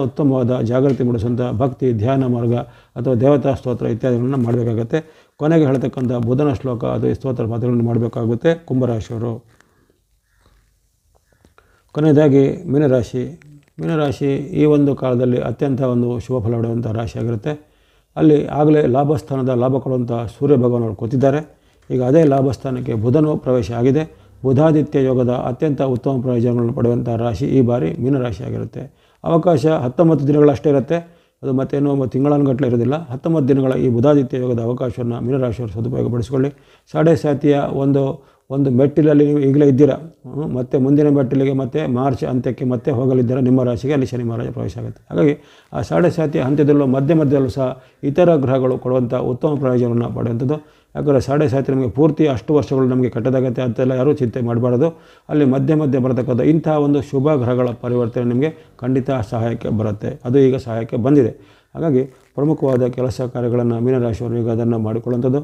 ಉತ್ತಮವಾದ ಜಾಗೃತಿ ಮೂಡಿಸುವಂಥ ಭಕ್ತಿ ಧ್ಯಾನ ಮಾರ್ಗ ಅಥವಾ ದೇವತಾ ಸ್ತೋತ್ರ ಇತ್ಯಾದಿಗಳನ್ನು ಮಾಡಬೇಕಾಗುತ್ತೆ. ಕೊನೆಗೆ ಹೇಳ್ತಕ್ಕಂಥ ಬುಧನ ಶ್ಲೋಕ ಅದು ಸ್ತೋತ್ರ ಮಾತುಗಳನ್ನು ಮಾಡಬೇಕಾಗುತ್ತೆ ಕುಂಭರಾಶಿಯವರು. ಕೊನೆಯದಾಗಿ ಮೀನರಾಶಿ ಈ ಒಂದು ಕಾಲದಲ್ಲಿ ಅತ್ಯಂತ ಒಂದು ಶುಭ ಫಲ ಪಡೆಯುವಂಥ ರಾಶಿಯಾಗಿರುತ್ತೆ. ಅಲ್ಲಿ ಆಗಲೇ ಲಾಭಸ್ಥಾನದ ಲಾಭ ಕೊಡುವಂಥ ಸೂರ್ಯ ಭಗವಾನವರು ಕೂತಿದ್ದಾರೆ. ಈಗ ಅದೇ ಲಾಭಸ್ಥಾನಕ್ಕೆ ಬುಧನು ಪ್ರವೇಶ ಆಗಿದೆ. ಬುಧಾದಿತ್ಯ ಯೋಗದ ಅತ್ಯಂತ ಉತ್ತಮ ಪ್ರಯೋಜನಗಳನ್ನು ಪಡೆಯುವಂಥ ರಾಶಿ ಈ ಬಾರಿ ಮೀನರಾಶಿಯಾಗಿರುತ್ತೆ. ಅವಕಾಶ 19 ದಿನಗಳಷ್ಟೇ ಇರುತ್ತೆ, ಅದು ಮತ್ತೇನೋ ತಿಂಗಳಾನುಗಟ್ಟಲೆ ಇರೋದಿಲ್ಲ. 19 ದಿನಗಳ ಈ ಬುಧಾದಿತ್ಯ ಯೋಗದ ಅವಕಾಶವನ್ನು ಮೀನರಾಶಿಯವರು ಸದುಪಯೋಗಪಡಿಸಿಕೊಳ್ಳಿ. ಸಾಡೆ ಸಾತಿಯ ಒಂದು ಮೆಟ್ಟಿಲಲ್ಲಿ ನೀವು ಈಗಲೇ ಇದ್ದೀರಾ, ಮತ್ತು ಮುಂದಿನ ಮೆಟ್ಟಿಲಿಗೆ ಮತ್ತೆ ಮಾರ್ಚ್ ಅಂತ್ಯಕ್ಕೆ ಮತ್ತೆ ಹೋಗಲಿದ್ದೀರಾ. ನಿಮ್ಮ ರಾಶಿಗೆ ಅಲ್ಲಿ ಶನಿ ಮಹಾರಾಜ ಪ್ರವೇಶ ಆಗುತ್ತೆ. ಹಾಗಾಗಿ ಆ ಸಾಡೆ ಸಾತಿಯ ಹಂತದಲ್ಲೂ ಮಧ್ಯದಲ್ಲೂ ಸಹ ಇತರ ಗ್ರಹಗಳು ಕೊಡುವಂಥ ಉತ್ತಮ ಪ್ರಯೋಜನವನ್ನು ಪಡೆಯುವಂಥದ್ದು. ಯಾಕಂದರೆ ಸಾಡೆ ಸಾತಿ ನಮಗೆ ಪೂರ್ತಿ ಅಷ್ಟು ವರ್ಷಗಳು ನಮಗೆ ಕೆಟ್ಟದಾಗತ್ತೆ ಅಂತೆಲ್ಲ ಯಾರೂ ಚಿಂತೆ ಮಾಡಬಾರ್ದು. ಅಲ್ಲಿ ಮಧ್ಯೆ ಬರತಕ್ಕಂಥ ಇಂಥ ಒಂದು ಶುಭ ಗ್ರಹಗಳ ಪರಿವರ್ತನೆ ನಿಮಗೆ ಖಂಡಿತ ಸಹಾಯಕ್ಕೆ ಬರುತ್ತೆ. ಅದು ಈಗ ಸಹಾಯಕ್ಕೆ ಬಂದಿದೆ. ಹಾಗಾಗಿ ಪ್ರಮುಖವಾದ ಕೆಲಸ ಕಾರ್ಯಗಳನ್ನು ಮೀನರಾಶಿಯವರು ಈಗ ಅದನ್ನು ಮಾಡಿಕೊಳ್ಳುವಂಥದ್ದು.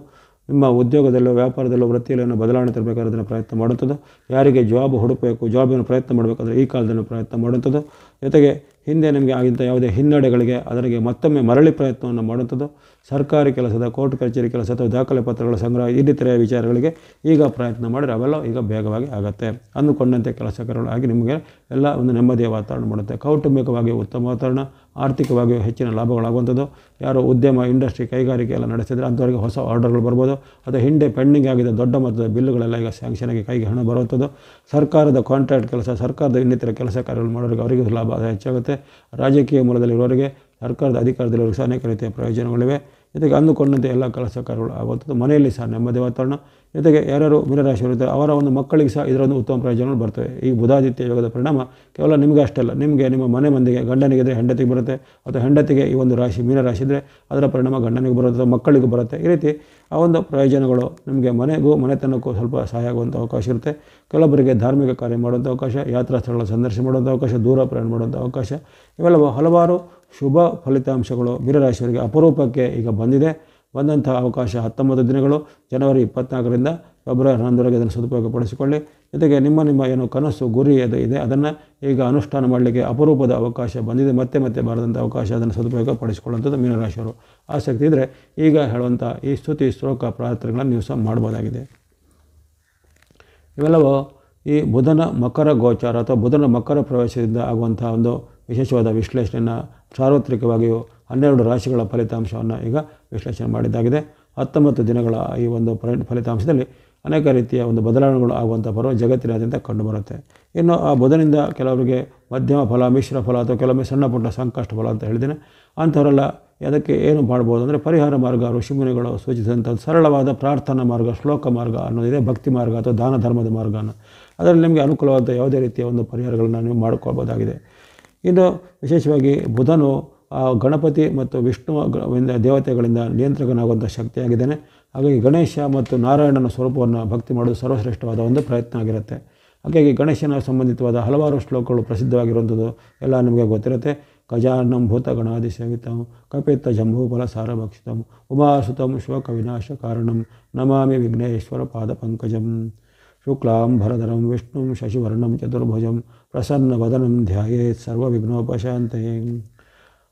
ನಿಮ್ಮ ಉದ್ಯೋಗದಲ್ಲೋ ವ್ಯಾಪಾರದಲ್ಲೋ ವೃತ್ತಿಯಲ್ಲೋ ಬದಲಾವಣೆ ತರಬೇಕಾದ್ರೆ ಅದನ್ನು ಪ್ರಯತ್ನ ಮಾಡುವಂಥದ್ದು. ಯಾರಿಗೆ ಜಾಬ್ ಹುಡುಕಬೇಕು, ಜಾಬಿನ ಪ್ರಯತ್ನ ಮಾಡಬೇಕಾದ್ರೆ ಈ ಕಾಲದಲ್ಲಿ ಪ್ರಯತ್ನ ಮಾಡುವಂಥದ್ದು. ಜೊತೆಗೆ ಹಿಂದೆ ನಿಮಗೆ ಆಗಿದ್ದ ಯಾವುದೇ ಹಿನ್ನಡೆಗಳಿಗೆ ಅದರಿಗೆ ಮತ್ತೊಮ್ಮೆ ಮರಳಿ ಪ್ರಯತ್ನವನ್ನು ಮಾಡುವಂಥದ್ದು. ಸರ್ಕಾರಿ ಕೆಲಸದ ಕೋರ್ಟ್ ಕಚೇರಿ ಕೆಲಸ ಅಥವಾ ದಾಖಲೆ ಪತ್ರಗಳ ಸಂಗ್ರಹ ಇನ್ನಿತರೆ ವಿಚಾರಗಳಿಗೆ ಈಗ ಪ್ರಯತ್ನ ಮಾಡಿದರೆ ಅವೆಲ್ಲ ಈಗ ಬೇಗವಾಗಿ ಆಗುತ್ತೆ. ಅಂದುಕೊಂಡಂತೆ ಕೆಲಸ ಕಾರ್ಯಗಳು ಆಗಿ ನಿಮಗೆ ಎಲ್ಲ ಒಂದು ನೆಮ್ಮದಿಯ ವಾತಾವರಣ ಮಾಡುತ್ತೆ. ಕೌಟುಂಬಿಕವಾಗಿ ಉತ್ತಮ ವಾತಾವರಣ, ಆರ್ಥಿಕವಾಗಿ ಹೆಚ್ಚಿನ ಲಾಭಗಳಾಗುವಂಥದ್ದು. ಯಾರು ಉದ್ಯಮ ಇಂಡಸ್ಟ್ರಿ ಕೈಗಾರಿಕೆ ಎಲ್ಲ ನಡೆಸಿದರೆ ಅಂಥವರಿಗೆ ಹೊಸ ಆರ್ಡರ್ಗಳು ಬರ್ಬೋದು. ಅಥವಾ ಹಿಂದೆ ಪೆಂಡಿಂಗ್ ಆಗಿದ್ದ ದೊಡ್ಡ ಮೊತ್ತದ ಬಿಲ್ಲುಗಳೆಲ್ಲ ಈಗ ಸ್ಯಾಂಕ್ಷನ್ ಆಗಿ ಕೈಗೆ ಹಣ ಬರುವಂಥದ್ದು. ಸರ್ಕಾರದ ಕಾಂಟ್ರಾಕ್ಟ್ ಕೆಲಸ, ಸರ್ಕಾರದ ಇನ್ನಿತರ ಕೆಲಸ ಕಾರ್ಯಗಳು ಮಾಡೋರಿಗೆ ಅವರಿಗೆ ಲಾಭ ಹೆಚ್ಚಾಗುತ್ತೆ. ರಾಜಕೀಯ ಮೂಲದಲ್ಲಿರುವವರಿಗೆ, ಸರ್ಕಾರದ ಅಧಿಕಾರದಲ್ಲಿರುವವರಿಗೆ ಸಹ ಅನೇಕ ರೀತಿಯ ಪ್ರಯೋಜನಗಳಿವೆ. ಜೊತೆಗೆ ಅಂದುಕೊಂಡಂತೆ ಎಲ್ಲ ಕೆಲಸ ಕಾರ್ಯಗಳು ಆಗುವಂಥದ್ದು. ಮನೆಯಲ್ಲಿ ಸಹ ನೆಮ್ಮದಿ ವಾತಾವರಣ. ಜೊತೆಗೆ ಯಾರ್ಯಾರು ಮೀನರಾಶಿಯವರಿದ್ದಾರೆ ಅವರ ಒಂದು ಮಕ್ಕಳಿಗೆ ಸಹ ಇದರೊಂದು ಉತ್ತಮ ಪ್ರಯೋಜನಗಳು ಬರ್ತವೆ. ಈ ಬುಧಾದಿತ್ಯ ಯೋಗದ ಪರಿಣಾಮ ಕೇವಲ ನಿಮಗೆ ಅಷ್ಟೇ ಅಲ್ಲ, ನಿಮಗೆ ನಿಮ್ಮ ಮನೆ ಮಂದಿಗೆ, ಗಂಡನಿಗಿದ್ರೆ ಹೆಂಡತಿಗೆ ಬರುತ್ತೆ, ಅಥವಾ ಹೆಂಡತಿಗೆ ಈ ಒಂದು ರಾಶಿ ಮೀನರಾಶಿ ಇದ್ದರೆ ಅದರ ಪರಿಣಾಮ ಗಂಡನಿಗೆ ಬರುತ್ತೆ, ಮಕ್ಕಳಿಗೂ ಬರುತ್ತೆ. ಈ ರೀತಿ ಆ ಒಂದು ಪ್ರಯೋಜನಗಳು ನಿಮಗೆ ಮನೆತನಕ್ಕೂ ಸ್ವಲ್ಪ ಸಹಾಯ ಆಗುವಂಥ ಅವಕಾಶ ಇರುತ್ತೆ. ಕೆಲವೊಬ್ಬರಿಗೆ ಧಾರ್ಮಿಕ ಕಾರ್ಯ ಮಾಡುವಂಥ ಅವಕಾಶ, ಯಾತ್ರಾ ಸ್ಥಳಗಳ ಸಂದರ್ಶನ ಮಾಡುವಂಥ ಅವಕಾಶ, ದೂರ ಪ್ರಯಾಣ ಮಾಡುವಂಥ ಅವಕಾಶ, ಇವೆಲ್ಲವೂ ಹಲವಾರು ಶುಭ ಫಲಿತಾಂಶಗಳು ಮೀನರಾಶಿಯವರಿಗೆ ಅಪರೂಪಕ್ಕೆ ಈಗ ಬಂದಂಥ ಅವಕಾಶ 19 ದಿನಗಳು, ಜನವರಿ 24ರಿಂದ ಫೆಬ್ರವರಿ 11ರವರೆಗೆ ಅದನ್ನು ಸದುಪಯೋಗಪಡಿಸಿಕೊಳ್ಳಿ. ಜೊತೆಗೆ ನಿಮ್ಮ ಏನು ಕನಸು ಗುರಿ ಅದು ಇದೆ ಅದನ್ನು ಈಗ ಅನುಷ್ಠಾನ ಮಾಡಲಿಕ್ಕೆ ಅಪರೂಪದ ಅವಕಾಶ ಬಂದಿದೆ. ಮತ್ತೆ ಬಾರದಂಥ ಅವಕಾಶ, ಅದನ್ನು ಸದುಪಯೋಗಪಡಿಸಿಕೊಳ್ಳುವಂಥದ್ದು ಮೀನರಾಶಿಯವರು. ಆಸಕ್ತಿ ಇದ್ದರೆ ಈಗ ಹೇಳುವಂಥ ಈ ಸ್ತುತಿ ಶ್ಲೋಕ ಪ್ರಾರ್ಥನೆಗಳನ್ನು ನೀವು ಸಹ ಮಾಡ್ಬೋದಾಗಿದೆ. ಇವೆಲ್ಲವೂ ಈ ಬುಧನ ಮಕರ ಗೋಚಾರ ಅಥವಾ ಬುಧನ ಮಕರ ಪ್ರವೇಶದಿಂದ ಆಗುವಂಥ ಒಂದು ವಿಶೇಷವಾದ ವಿಶ್ಲೇಷಣೆಯನ್ನು ಸಾರ್ವತ್ರಿಕವಾಗಿಯೂ 12 ರಾಶಿಗಳ ಫಲಿತಾಂಶವನ್ನು ಈಗ ವಿಶ್ಲೇಷಣೆ ಮಾಡಿದ್ದಾಗಿದೆ. 19 ದಿನಗಳ ಈ ಒಂದು ಫಲಿತಾಂಶದಲ್ಲಿ ಅನೇಕ ರೀತಿಯ ಒಂದು ಬದಲಾವಣೆಗಳು ಆಗುವಂಥ ಪರ್ವ ಜಗತ್ತಿನಾದ್ಯಂತ ಕಂಡುಬರುತ್ತೆ. ಇನ್ನು ಆ ಬುಧನಿಂದ ಕೆಲವರಿಗೆ ಮಧ್ಯಮ ಫಲ, ಮಿಶ್ರ ಫಲ ಅಥವಾ ಕೆಲವೊಮ್ಮೆ ಸಣ್ಣ ಪುಟ್ಟ ಸಂಕಷ್ಟ ಫಲ ಅಂತ ಹೇಳಿದ್ದೇನೆ. ಅಂಥವರೆಲ್ಲ ಅದಕ್ಕೆ ಏನು ಮಾಡ್ಬೋದು ಅಂದರೆ ಪರಿಹಾರ ಮಾರ್ಗ, ಋಷಿಮುನಿಗಳು ಸೂಚಿಸಿದಂಥ ಸರಳವಾದ ಪ್ರಾರ್ಥನಾ ಮಾರ್ಗ, ಶ್ಲೋಕ ಮಾರ್ಗ ಅನ್ನೋದಿದೆ, ಭಕ್ತಿ ಮಾರ್ಗ ಅಥವಾ ದಾನ ಧರ್ಮದ ಮಾರ್ಗ ಅನ್ನೋ ಅದರಲ್ಲಿ ನಿಮಗೆ ಅನುಕೂಲವಾದ ಯಾವುದೇ ರೀತಿಯ ಒಂದು ಪರಿಹಾರಗಳನ್ನು ನೀವು ಮಾಡಿಕೊಳ್ಬೋದಾಗಿದೆ. ಇನ್ನು ವಿಶೇಷವಾಗಿ ಬುಧನು ಗಣಪತಿ ಮತ್ತು ವಿಷ್ಣು ದೇವತೆಗಳಿಂದ ನಿಯಂತ್ರಕನಾಗುವಂಥ ಶಕ್ತಿಯಾಗಿದ್ದಾನೆ. ಹಾಗಾಗಿ ಗಣೇಶ ಮತ್ತು ನಾರಾಯಣನ ಸ್ವರೂಪವನ್ನು ಭಕ್ತಿ ಮಾಡೋದು ಸರ್ವಶ್ರೇಷ್ಠವಾದ ಒಂದು ಪ್ರಯತ್ನ ಆಗಿರುತ್ತೆ. ಹಾಗಾಗಿ ಗಣೇಶನ ಸಂಬಂಧಿತವಾದ ಹಲವಾರು ಶ್ಲೋಕಗಳು ಪ್ರಸಿದ್ಧವಾಗಿರುವಂಥದ್ದು ಎಲ್ಲ ನಿಮಗೆ ಗೊತ್ತಿರುತ್ತೆ. ಗಜಾನಂ ಭೂತಗಣಾದಿ ಸೇವಿತಂ ಕಪಿತ್ತ ಜಂಬೂಫಲ ಸಾರಭಕ್ಷಿತಂ ಉಮಾಸುತಂ ಶೋಕ ವಿನಾಶ ಕಾರಣಂ ನಮಾಮಿ ವಿಘ್ನೇಶ್ವರ ಪಾದ ಪಂಕಜಂ ಶುಕ್ಲಾಂ ಭರಧರಂ ವಿಷ್ಣುಂ ಶಶಿವರ್ಣಂ ಚತುರ್ಭುಜಂ ಪ್ರಸನ್ನವದನಂ ಧ್ಯಾಯೇತ್ ಸರ್ವವಿಘ್ನೋಪಶಾಂತಯೇ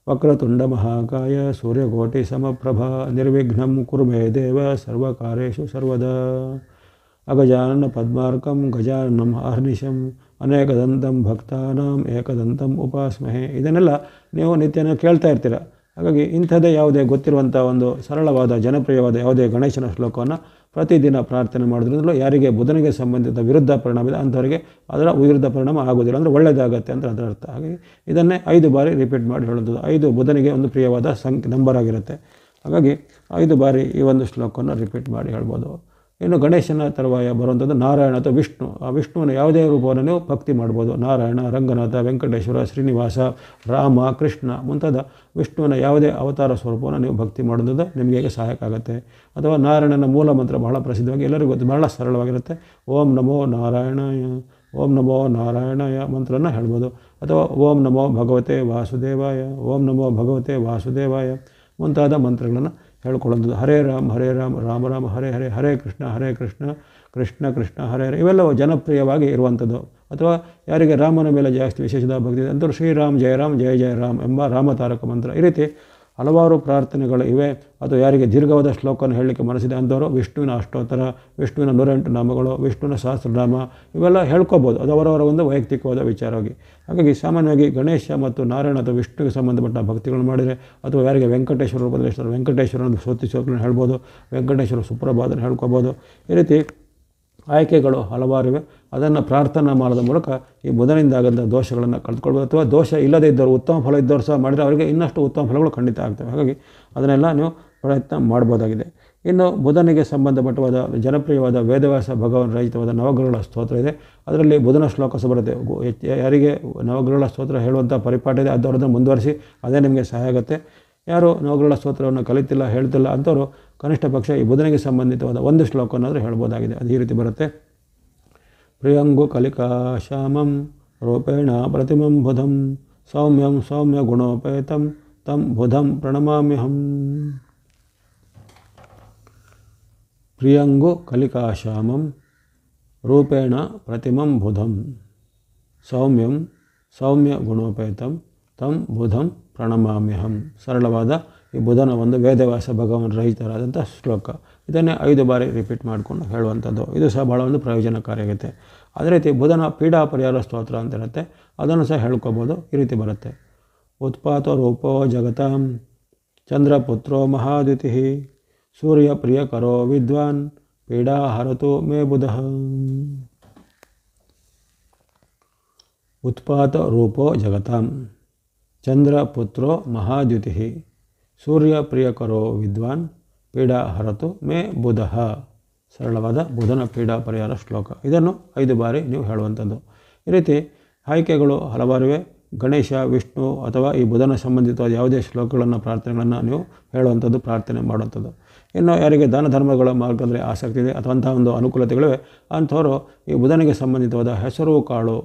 ವಕ್ರತುಂಡ ಮಹಾಕಾಯ ಸೂರ್ಯಕೋಟಿ ಸಮಪ್ರಭಾ ನಿರ್ವಿಘ್ನಂ ಕುರು ಮೇ ದೇವ ಸರ್ವಕಾರ್ಯೇಷು ಸರ್ವದಾ ಅಗಜಾನನ ಪದ್ಮಾರ್ಕಂ ಗಜಾನನಂ ಅಹರ್ನಿಶಂ ಅನೇಕದಂತಂ ಭಕ್ತಾನಾಂ ಏಕದಂತಂ ಉಪಾಸ್ಮಹೆ. ಇದನ್ನೆಲ್ಲ ನೀವು ನಿತ್ಯನೂ ಕೇಳ್ತಾ ಇರ್ತೀರ. ಹಾಗಾಗಿ ಇಂಥದ್ದೇ ಯಾವುದೇ ಗೊತ್ತಿರುವಂಥ ಒಂದು ಸರಳವಾದ ಜನಪ್ರಿಯವಾದ ಯಾವುದೇ ಗಣೇಶನ ಶ್ಲೋಕವನ್ನು ಪ್ರತಿದಿನ ಪ್ರಾರ್ಥನೆ ಮಾಡೋದ್ರಿಂದಲೂ ಯಾರಿಗೆ ಬುಧನಿಗೆ ಸಂಬಂಧಿತ ವಿರುದ್ಧ ಪರಿಣಾಮ ಇದೆ ಅಂಥವರಿಗೆ ಅದರ ವಿರುದ್ಧ ಪರಿಣಾಮ ಆಗೋದಿಲ್ಲ, ಅಂದರೆ ಒಳ್ಳೆಯದಾಗತ್ತೆ ಅಂತ ಅದರ ಅರ್ಥ. ಹಾಗಾಗಿ ಇದನ್ನೇ 5 ಬಾರಿ ರಿಪೀಟ್ ಮಾಡಿ ಹೇಳುವಂಥದ್ದು. 5 ಬುಧನಿಗೆ ಒಂದು ಪ್ರಿಯವಾದ ನಂಬರ್ ಆಗಿರುತ್ತೆ. ಹಾಗಾಗಿ 5 ಬಾರಿ ಈ ಒಂದು ಶ್ಲೋಕವನ್ನು ರಿಪೀಟ್ ಮಾಡಿ ಹೇಳ್ಬೋದು. ಇನ್ನು ಗಣೇಶನ ತರುವಾಯ ಬರುವಂಥದ್ದು ನಾರಾಯಣ ಅಥವಾ ವಿಷ್ಣು. ಆ ವಿಷ್ಣುವಿನ ಯಾವುದೇ ರೂಪವನ್ನು ನೀವು ಭಕ್ತಿ ಮಾಡ್ಬೋದು. ನಾರಾಯಣ, ರಂಗನಾಥ, ವೆಂಕಟೇಶ್ವರ, ಶ್ರೀನಿವಾಸ, ರಾಮ, ಕೃಷ್ಣ ಮುಂತಾದ ವಿಷ್ಣುವಿನ ಯಾವುದೇ ಅವತಾರ ಸ್ವರೂಪವನ್ನು ನೀವು ಭಕ್ತಿ ಮಾಡೋದು ನಿಮಗೆ ಸಹಾಯಕ ಆಗುತ್ತೆ. ಅಥವಾ ನಾರಾಯಣನ ಮೂಲ ಮಂತ್ರ ಬಹಳ ಪ್ರಸಿದ್ಧವಾಗಿ ಎಲ್ಲರಿಗೂ ಗೊತ್ತು, ಬಹಳ ಸರಳವಾಗಿರುತ್ತೆ. ಓಂ ನಮೋ ನಾರಾಯಣಾಯ, ಓಂ ನಮೋ ನಾರಾಯಣಾಯ ಮಂತ್ರನ ಹೇಳ್ಬೋದು. ಅಥವಾ ಓಂ ನಮೋ ಭಗವತೆ ವಾಸುದೇವಾಯ, ಓಂ ನಮೋ ಭಗವತೆ ವಾಸುದೇವಾಯ ಮುಂತಾದ ಮಂತ್ರಗಳನ್ನು ಹೇಳ್ಕೊಳ್ಳೋದು. ಹರೇ ರಾಮ ರಾಮ ರಾಮ ಹರೇ ಹರೇ, ಹರೇ ಕೃಷ್ಣ ಕೃಷ್ಣ ಕೃಷ್ಣ ಹರೇ ಹರೇ ಇವೆಲ್ಲವೂ ಜನಪ್ರಿಯವಾಗಿ ಇರುವಂಥದ್ದು. ಅಥವಾ ಯಾರಿಗೆ ರಾಮನ ಮೇಲೆ ಜಾಸ್ತಿ ವಿಶೇಷದ ಭಕ್ತಿ ಇದೆ ಅಂಥವ್ರು ಶ್ರೀರಾಮ್ ಜಯ ರಾಮ್ ಜಯ ಜಯ ರಾಮ್ ಎಂಬ ರಾಮತಾರಕ ಮಂತ್ರ. ಈ ರೀತಿ ಹಲವಾರು ಪ್ರಾರ್ಥನೆಗಳು ಇವೆ. ಅಥವಾ ಯಾರಿಗೆ ದೀರ್ಘವಾದ ಶ್ಲೋಕವನ್ನು ಹೇಳಲಿಕ್ಕೆ ಮನಸ್ಸಿದೆ ಅಂಥವರು ವಿಷ್ಣುವಿನ ಅಷ್ಟೋತ್ತರ, ವಿಷ್ಣುವಿನ 108 ನಾಮಗಳು, ವಿಷ್ಣುವಿನ ಸಹಸ್ರನಾಮ ಇವೆಲ್ಲ ಹೇಳ್ಕೊಬೋದು. ಅದು ಅವರವರ ಒಂದು ವೈಯಕ್ತಿಕವಾದ ವಿಚಾರವಾಗಿ. ಹಾಗಾಗಿ ಸಾಮಾನ್ಯವಾಗಿ ಗಣೇಶ ಮತ್ತು ನಾರಾಯಣ ಅಥವಾ ವಿಷ್ಣುವಿಗೆ ಸಂಬಂಧಪಟ್ಟ ಭಕ್ತಿಗಳನ್ನು ಮಾಡಿದರೆ, ಅಥವಾ ಯಾರಿಗೆ ವೆಂಕಟೇಶ್ವರ ರೂಪದಲ್ಲಿ ವೆಂಕಟೇಶ್ವರನ ಸ್ತೋತ್ರಗಳನ್ನು ಹೇಳ್ಬೋದು, ವೆಂಕಟೇಶ್ವರ ಸುಪ್ರಭಾತನ ಹೇಳ್ಕೊಬೋದು. ಈ ರೀತಿ ಆಯ್ಕೆಗಳು ಹಲವಾರಿವೆ. ಅದನ್ನು ಪ್ರಾರ್ಥನಾ ಮಾಡೋದ ಮೂಲಕ ಈ ಬುಧನಿಂದಾಗಂಥ ದೋಷಗಳನ್ನು ಕಳೆದುಕೊಳ್ಬೋದು. ಅಥವಾ ದೋಷ ಇಲ್ಲದೇ ಇದ್ದವರು, ಉತ್ತಮ ಫಲ ಇದ್ದವರು ಸಹ ಮಾಡಿದರೆ ಅವರಿಗೆ ಇನ್ನಷ್ಟು ಉತ್ತಮ ಫಲಗಳು ಖಂಡಿತ ಆಗ್ತವೆ. ಹಾಗಾಗಿ ಅದನ್ನೆಲ್ಲ ನೀವು ಪ್ರಯತ್ನ ಮಾಡ್ಬೋದಾಗಿದೆ. ಇನ್ನು ಬುಧನಿಗೆ ಸಂಬಂಧಪಟ್ಟವಾದ ಜನಪ್ರಿಯವಾದ ವೇದವ್ಯಾಸ ಭಗವಾನ್ ರಚಿತವಾದ ನವಗ್ರಹಗಳ ಸ್ತೋತ್ರ ಇದೆ. ಅದರಲ್ಲಿ ಬುಧನ ಶ್ಲೋಕ ಸಹ ಬರುತ್ತೆ. ಯಾರಿಗೆ ನವಗ್ರಹಗಳ ಸ್ತೋತ್ರ ಹೇಳುವಂಥ ಪರಿಪಾಠ ಇದೆ ಅದರದ್ದು ಮುಂದುವರಿಸಿ, ಅದೇ ನಿಮಗೆ ಸಹಾಯ ಆಗುತ್ತೆ. ಯಾರು ನವಗ್ರಹಗಳ ಸ್ತೋತ್ರವನ್ನು ಕಲಿತಿಲ್ಲ ಹೇಳ್ತಿಲ್ಲ ಅಂಥವರು ಕನಿಷ್ಠ ಪಕ್ಷ ಈ ಬುಧನಿಗೆ ಸಂಬಂಧಿತವಾದ ಒಂದು ಶ್ಲೋಕನಾದರೂ ಹೇಳ್ಬೋದಾಗಿದೆ. ಅದು ಈ ರೀತಿ ಬರುತ್ತೆ. ಪ್ರಿಯಂಗು ಕಲಿಕಾ ಶ್ಯಾಮಂ ರೂಪೇಣ ಪ್ರತಿಮಂ ಬುಧಂ ಸೌಮ್ಯಂ ಸೌಮ್ಯ ಗುಣೋಪೇತಂ ತಂ ಬುಧಂ ಪ್ರಣಮಾಮ್ಯಹಂ. ಪ್ರಿಯಂಗು ಕಲಿಕಾ ಶ್ಯಾಮಂ ರೂಪೇಣ ಪ್ರತಿಮಂ ಬುಧಂ ಸೌಮ್ಯಂ ಸೌಮ್ಯ ಗುಣೋಪೇತಂ ತಂ ಬುಧಂ ಪ್ರಣಮಾಮ್ಯಹಂ. ಸರಳವಾದ ಈ ಬುಧನ ಒಂದು ವೇದವ್ಯಾಸ ಭಗವಾನ್ ರಹಿತರಾದಂಥ ಶ್ಲೋಕ. ಇದನ್ನೇ 5 ಬಾರಿ ರಿಪೀಟ್ ಮಾಡಿಕೊಂಡು ಹೇಳುವಂಥದ್ದು. ಇದು ಸಹ ಭಾಳ ಒಂದು ಪ್ರಯೋಜನಕಾರಿಯಾಗುತ್ತೆ. ಅದೇ ರೀತಿ ಬುಧನ ಪೀಡಾ ಪರಿಹಾರ ಸ್ತೋತ್ರ ಅಂತ ಇರುತ್ತೆ, ಅದನ್ನು ಸಹ ಹೇಳ್ಕೊಬೋದು. ಈ ರೀತಿ ಬರುತ್ತೆ. ಉತ್ಪಾತೋ ರೂಪೋ ಜಗತಾಂ ಚಂದ್ರಪುತ್ರೋ ಮಹಾದ್ಯುತಿ ಸೂರ್ಯ ಪ್ರಿಯಕರೋ ವಿದ್ವಾನ್ ಪೀಡಾ ಹರತು ಮೇ ಬುಧಃ. ಉತ್ಪಾತ ರೂಪೋ ಜಗತಾಂ ಚಂದ್ರಪುತ್ರೋ ಮಹಾದ್ಯುತಿ ಸೂರ್ಯ ಪ್ರಿಯಕರೋ ವಿದ್ವಾನ್ ಪೀಡಾ ಹರತು ಮೇ ಬುಧಃ. ಸರಳವಾದ ಬುಧನ ಪೀಡಾ ಪರಿಹಾರ ಶ್ಲೋಕ. ಇದನ್ನು 5 ಬಾರಿ ನೀವು ಹೇಳುವಂಥದ್ದು. ಈ ರೀತಿ ಆಯ್ಕೆಗಳು ಹಲವಾರಿವೆ. ಗಣೇಶ, ವಿಷ್ಣು ಅಥವಾ ಈ ಬುಧನ ಸಂಬಂಧಿತವಾದ ಯಾವುದೇ ಶ್ಲೋಕಗಳನ್ನು ಪ್ರಾರ್ಥನೆಗಳನ್ನು ನೀವು ಹೇಳುವಂಥದ್ದು, ಪ್ರಾರ್ಥನೆ ಮಾಡುವಂಥದ್ದು. ಇನ್ನು ಯಾರಿಗೆ ದಾನ ಧರ್ಮಗಳ ಮಾರ್ಗದಲ್ಲಿ ಆಸಕ್ತಿ ಇದೆ ಅಥವಾ ಅಂಥ ಒಂದು ಅನುಕೂಲತೆಗಳಿವೆ ಅಂಥವರು ಈ ಬುಧನಿಗೆ ಸಂಬಂಧಿತವಾದ ಹೆಸರು ಕಾಳು,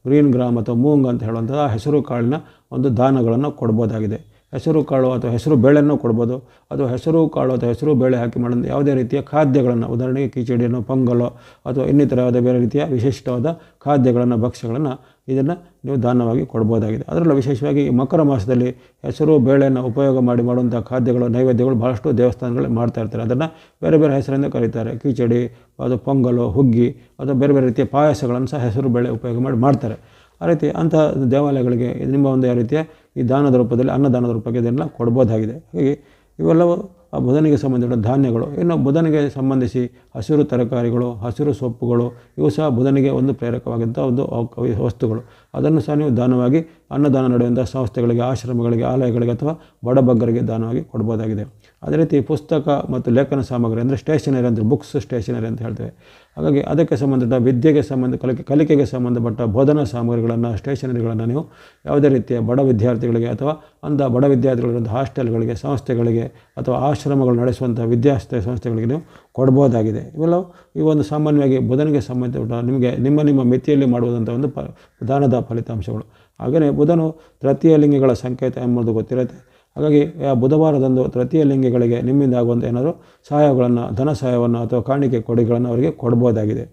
ಗ್ರೀನ್ ಗ್ರಾಮ್ ಅಥವಾ ಮೂಂಗ್ ಅಂತ ಹೇಳುವಂಥದ್ದು, ಆ ಹೆಸರು ಕಾಳಿನ ಒಂದು ದಾನಗಳನ್ನು ಕೊಡ್ಬೋದಾಗಿದೆ. ಹೆಸರು ಕಾಳು ಅಥವಾ ಹೆಸರು ಬೇಳೆಯನ್ನು ಕೊಡ್ಬೋದು. ಅಥವಾ ಹೆಸರು ಕಾಳು ಅಥವಾ ಹೆಸರು ಬೇಳೆ ಹಾಕಿ ಮಾಡೋದು ಯಾವುದೇ ರೀತಿಯ ಖಾದ್ಯಗಳನ್ನು, ಉದಾಹರಣೆಗೆ ಕಿಚಡಿಯನ್ನು, ಪೊಂಗಲೋ ಅಥವಾ ಇನ್ನಿತರವಾದ ಬೇರೆ ರೀತಿಯ ವಿಶಿಷ್ಟವಾದ ಖಾದ್ಯಗಳನ್ನು, ಭಕ್ಷ್ಯಗಳನ್ನು ಇದನ್ನು ನೀವು ದಾನವಾಗಿ ಕೊಡ್ಬೋದಾಗಿದೆ. ಅದರಲ್ಲೂ ವಿಶೇಷವಾಗಿ ಈ ಮಕರ ಮಾಸದಲ್ಲಿ ಹೆಸರು ಬೇಳೆಯನ್ನು ಉಪಯೋಗ ಮಾಡುವಂಥ ಖಾದ್ಯಗಳು, ನೈವೇದ್ಯಗಳು ಭಾಳಷ್ಟು ದೇವಸ್ಥಾನಗಳಲ್ಲಿ ಮಾಡ್ತಾ ಇರ್ತಾರೆ. ಅದನ್ನು ಬೇರೆ ಬೇರೆ ಹೆಸರಿಂದ ಕರೀತಾರೆ. ಕಿಚಡಿ, ಅದು ಪೊಂಗಲು, ಹುಗ್ಗಿ ಅಥವಾ ಬೇರೆ ಬೇರೆ ರೀತಿಯ ಪಾಯಸಗಳನ್ನು ಸಹ ಹೆಸರು ಬೇಳೆ ಉಪಯೋಗ ಮಾಡ್ತಾರೆ. ಆ ರೀತಿ ಅಂಥ ದೇವಾಲಯಗಳಿಗೆ ನಿಮ್ಮ ಒಂದು ಯಾವ ರೀತಿಯ ಈ ದಾನದ ರೂಪದಲ್ಲಿ, ಅನ್ನದಾನದ ರೂಪಕ್ಕೆ ಇದೆಲ್ಲ ಕೊಡ್ಬೋದಾಗಿದೆ. ಹೀಗೆ ಇವೆಲ್ಲವೂ ಆ ಬುಧನಿಗೆ ಸಂಬಂಧಿಸಿದ ಧಾನ್ಯಗಳು. ಇನ್ನು ಬುಧನಿಗೆ ಸಂಬಂಧಿಸಿ ಹಸಿರು ತರಕಾರಿಗಳು, ಹಸಿರು ಸೊಪ್ಪುಗಳು ಇವು ಸಹ ಬುಧನಿಗೆ ಒಂದು ಪ್ರೇರಕವಾದಂಥ ಒಂದು ವಸ್ತುಗಳು. ಅದನ್ನು ಸಹ ನೀವು ದಾನವಾಗಿ ಅನ್ನದಾನ ನಡೆಯುವಂಥ ಸಂಸ್ಥೆಗಳಿಗೆ, ಆಶ್ರಮಗಳಿಗೆ, ಆಲಯಗಳಿಗೆ ಅಥವಾ ಬಡಬಗ್ಗರಿಗೆ ದಾನವಾಗಿ ಕೊಡ್ಬೋದಾಗಿದೆ. ಅದೇ ರೀತಿ ಪುಸ್ತಕ ಮತ್ತು ಲೇಖನ ಸಾಮಗ್ರಿ ಅಂದರೆ ಸ್ಟೇಷನರಿ ಅಂತ, ಬುಕ್ಸ್ ಸ್ಟೇಷನರಿ ಅಂತ ಹೇಳ್ತೇವೆ. ಹಾಗಾಗಿ ಅದಕ್ಕೆ ಸಂಬಂಧಿಸಿದ ವಿದ್ಯೆಗೆ ಕಲಿಕೆಗೆ ಸಂಬಂಧಪಟ್ಟ ಬೋಧನಾ ಸಾಮಗ್ರಿಗಳನ್ನು, ಸ್ಟೇಷನರಿಗಳನ್ನು ನೀವು ಯಾವುದೇ ರೀತಿಯ ಬಡ ವಿದ್ಯಾರ್ಥಿಗಳಿಗೆ ಅಥವಾ ಅಂಥ ಬಡ ವಿದ್ಯಾರ್ಥಿಗಳಿರುವಂಥ ಹಾಸ್ಟೆಲ್ಗಳಿಗೆ, ಸಂಸ್ಥೆಗಳಿಗೆ ಅಥವಾ ಆಶ್ರಮಗಳು ನಡೆಸುವಂಥ ಸಂಸ್ಥೆಗಳಿಗೆ ನೀವು ಕೊಡ್ಬೋದಾಗಿದೆ. ಇವೆಲ್ಲವೂ ಈ ಒಂದು ಸಾಮಾನ್ಯವಾಗಿ ಬುಧನಿಗೆ ಸಂಬಂಧಪಟ್ಟ ನಿಮಗೆ ನಿಮ್ಮ ಮಿತಿಯಲ್ಲಿ ಮಾಡುವಂಥ ಒಂದು ದಾನದ ಫಲಿತಾಂಶಗಳು. ಹಾಗೆಯೇ ಬುಧನು ತೃತೀಯ ಲಿಂಗಿಗಳ ಸಂಕೇತ ಎಂಬುದು ಗೊತ್ತಿರುತ್ತೆ. ಹಾಗಾಗಿ ಬುಧವಾರದಂದು ತೃತೀಯ ಲಿಂಗಿಗಳಿಗೆ ನಿಮ್ಮಿಂದ ಆಗುವಂಥ ಏನಾದರೂ ಸಹಾಯಗಳನ್ನು, ಧನ ಸಹಾಯವನ್ನು ಅಥವಾ ಕಾಣಿಕೆ ಕೊಡುಗೆಗಳನ್ನು ಅವರಿಗೆ ಕೊಡ್ಬೋದಾಗಿದೆ.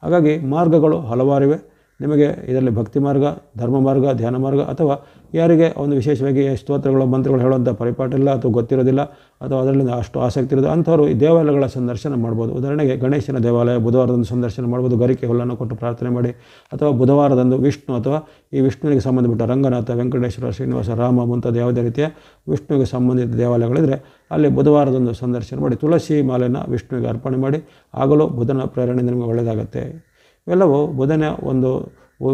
ಹಾಗಾಗಿ ಮಾರ್ಗಗಳು ಹಲವಾರಿವೆ. ನಿಮಗೆ ಇದರಲ್ಲಿ ಭಕ್ತಿ ಮಾರ್ಗ, ಧರ್ಮ ಮಾರ್ಗ, ಧ್ಯಾನ ಮಾರ್ಗ ಅಥವಾ ಯಾರಿಗೆ ಒಂದು ವಿಶೇಷವಾಗಿ ಸ್ತೋತ್ರಗಳು, ಮಂತ್ರಗಳು ಹೇಳುವಂಥ ಪರಿಪಾಠ ಇಲ್ಲ ಅಥವಾ ಗೊತ್ತಿರೋದಿಲ್ಲ ಅಥವಾ ಅದರಿಂದ ಅಷ್ಟು ಆಸಕ್ತಿ ಇರೋದು ಅಂಥವರು ಈ ದೇವಾಲಯಗಳ ಸಂದರ್ಶನ ಮಾಡ್ಬೋದು. ಉದಾಹರಣೆಗೆ ಗಣೇಶನ ದೇವಾಲಯ ಬುಧವಾರದಂದು ಸಂದರ್ಶನ ಮಾಡ್ಬೋದು. ಗರಿಕೆ ಹುಲ್ಲನ್ನು ಕೊಟ್ಟು ಪ್ರಾರ್ಥನೆ ಮಾಡಿ. ಅಥವಾ ಬುಧವಾರದಂದು ವಿಷ್ಣು ಅಥವಾ ಈ ವಿಷ್ಣುವಿಗೆ ಸಂಬಂಧಪಟ್ಟ ರಂಗನಾಥ, ವೆಂಕಟೇಶ್ವರ, ಶ್ರೀನಿವಾಸ, ರಾಮ ಮುಂತಾದ ಯಾವುದೇ ರೀತಿಯ ವಿಷ್ಣುವಿಗೆ ಸಂಬಂಧಿತ ದೇವಾಲಯಗಳಿದ್ದರೆ ಅಲ್ಲಿ ಬುಧವಾರದಂದು ಸಂದರ್ಶನ ಮಾಡಿ ತುಳಸಿ ಮಾಲೆಯನ್ನು ವಿಷ್ಣುವಿಗೆ ಅರ್ಪಣೆ ಮಾಡಿ. ಆಗಲೂ ಬುಧನ ಪ್ರೇರಣೆಯಿಂದ ನಿಮಗೆ ಒಳ್ಳೆಯದಾಗುತ್ತೆ. ಇವೆಲ್ಲವೂ ಬುಧನ ಒಂದು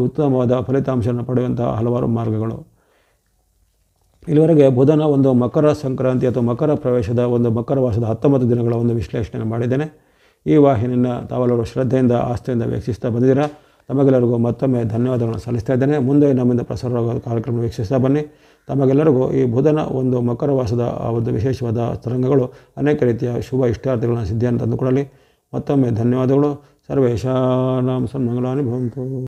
ಉತ್ತಮವಾದ ಫಲಿತಾಂಶವನ್ನು ಪಡೆಯುವಂತಹ ಹಲವಾರು ಮಾರ್ಗಗಳು. ಇಲ್ಲಿವರೆಗೆ ಬುಧನ ಒಂದು ಮಕರ ಸಂಕ್ರಾಂತಿ ಅಥವಾ ಮಕರ ಪ್ರವೇಶದ ಒಂದು ಮಕರ ಮಾಸದ 19 ದಿನಗಳ ಒಂದು ವಿಶ್ಲೇಷಣೆ ಮಾಡಿದ್ದೇನೆ. ಈ ವಾಹಿನಿಯನ್ನು ತಾವೆಲ್ಲರೂ ಶ್ರದ್ಧೆಯಿಂದ ಆಸ್ಥೆಯಿಂದ ವೀಕ್ಷಿಸ್ತಾ ಬಂದಿದ್ದೀರಾ. ತಮಗೆಲ್ಲರಿಗೂ ಮತ್ತೊಮ್ಮೆ ಧನ್ಯವಾದಗಳನ್ನು ಸಲ್ಲಿಸ್ತಾ ಇದ್ದೇನೆ. ಮುಂದೆ ನಮ್ಮಿಂದ ಪ್ರಸಾರವಾಗುವ ಕಾರ್ಯಕ್ರಮ ವೀಕ್ಷಿಸ್ತಾ ಬನ್ನಿ. ತಮಗೆಲ್ಲರಿಗೂ ಈ ಬುಧನ ಒಂದು ಮಕರ ಮಾಸದ ಆ ಒಂದು ವಿಶೇಷವಾದ ತರಂಗಗಳು ಅನೇಕ ರೀತಿಯ ಶುಭ ಇಷ್ಟಾರ್ಥಗಳನ್ನು ಸಿದ್ಧಿಯನ್ನು ತಂದುಕೊಡಲಿ. ಮತ್ತೊಮ್ಮೆ ಧನ್ಯವಾದಗಳು. ಸರ್ವೇಷಾಂ ಸನ್ಮಂಗಲಾನಿ ಭವಂತು.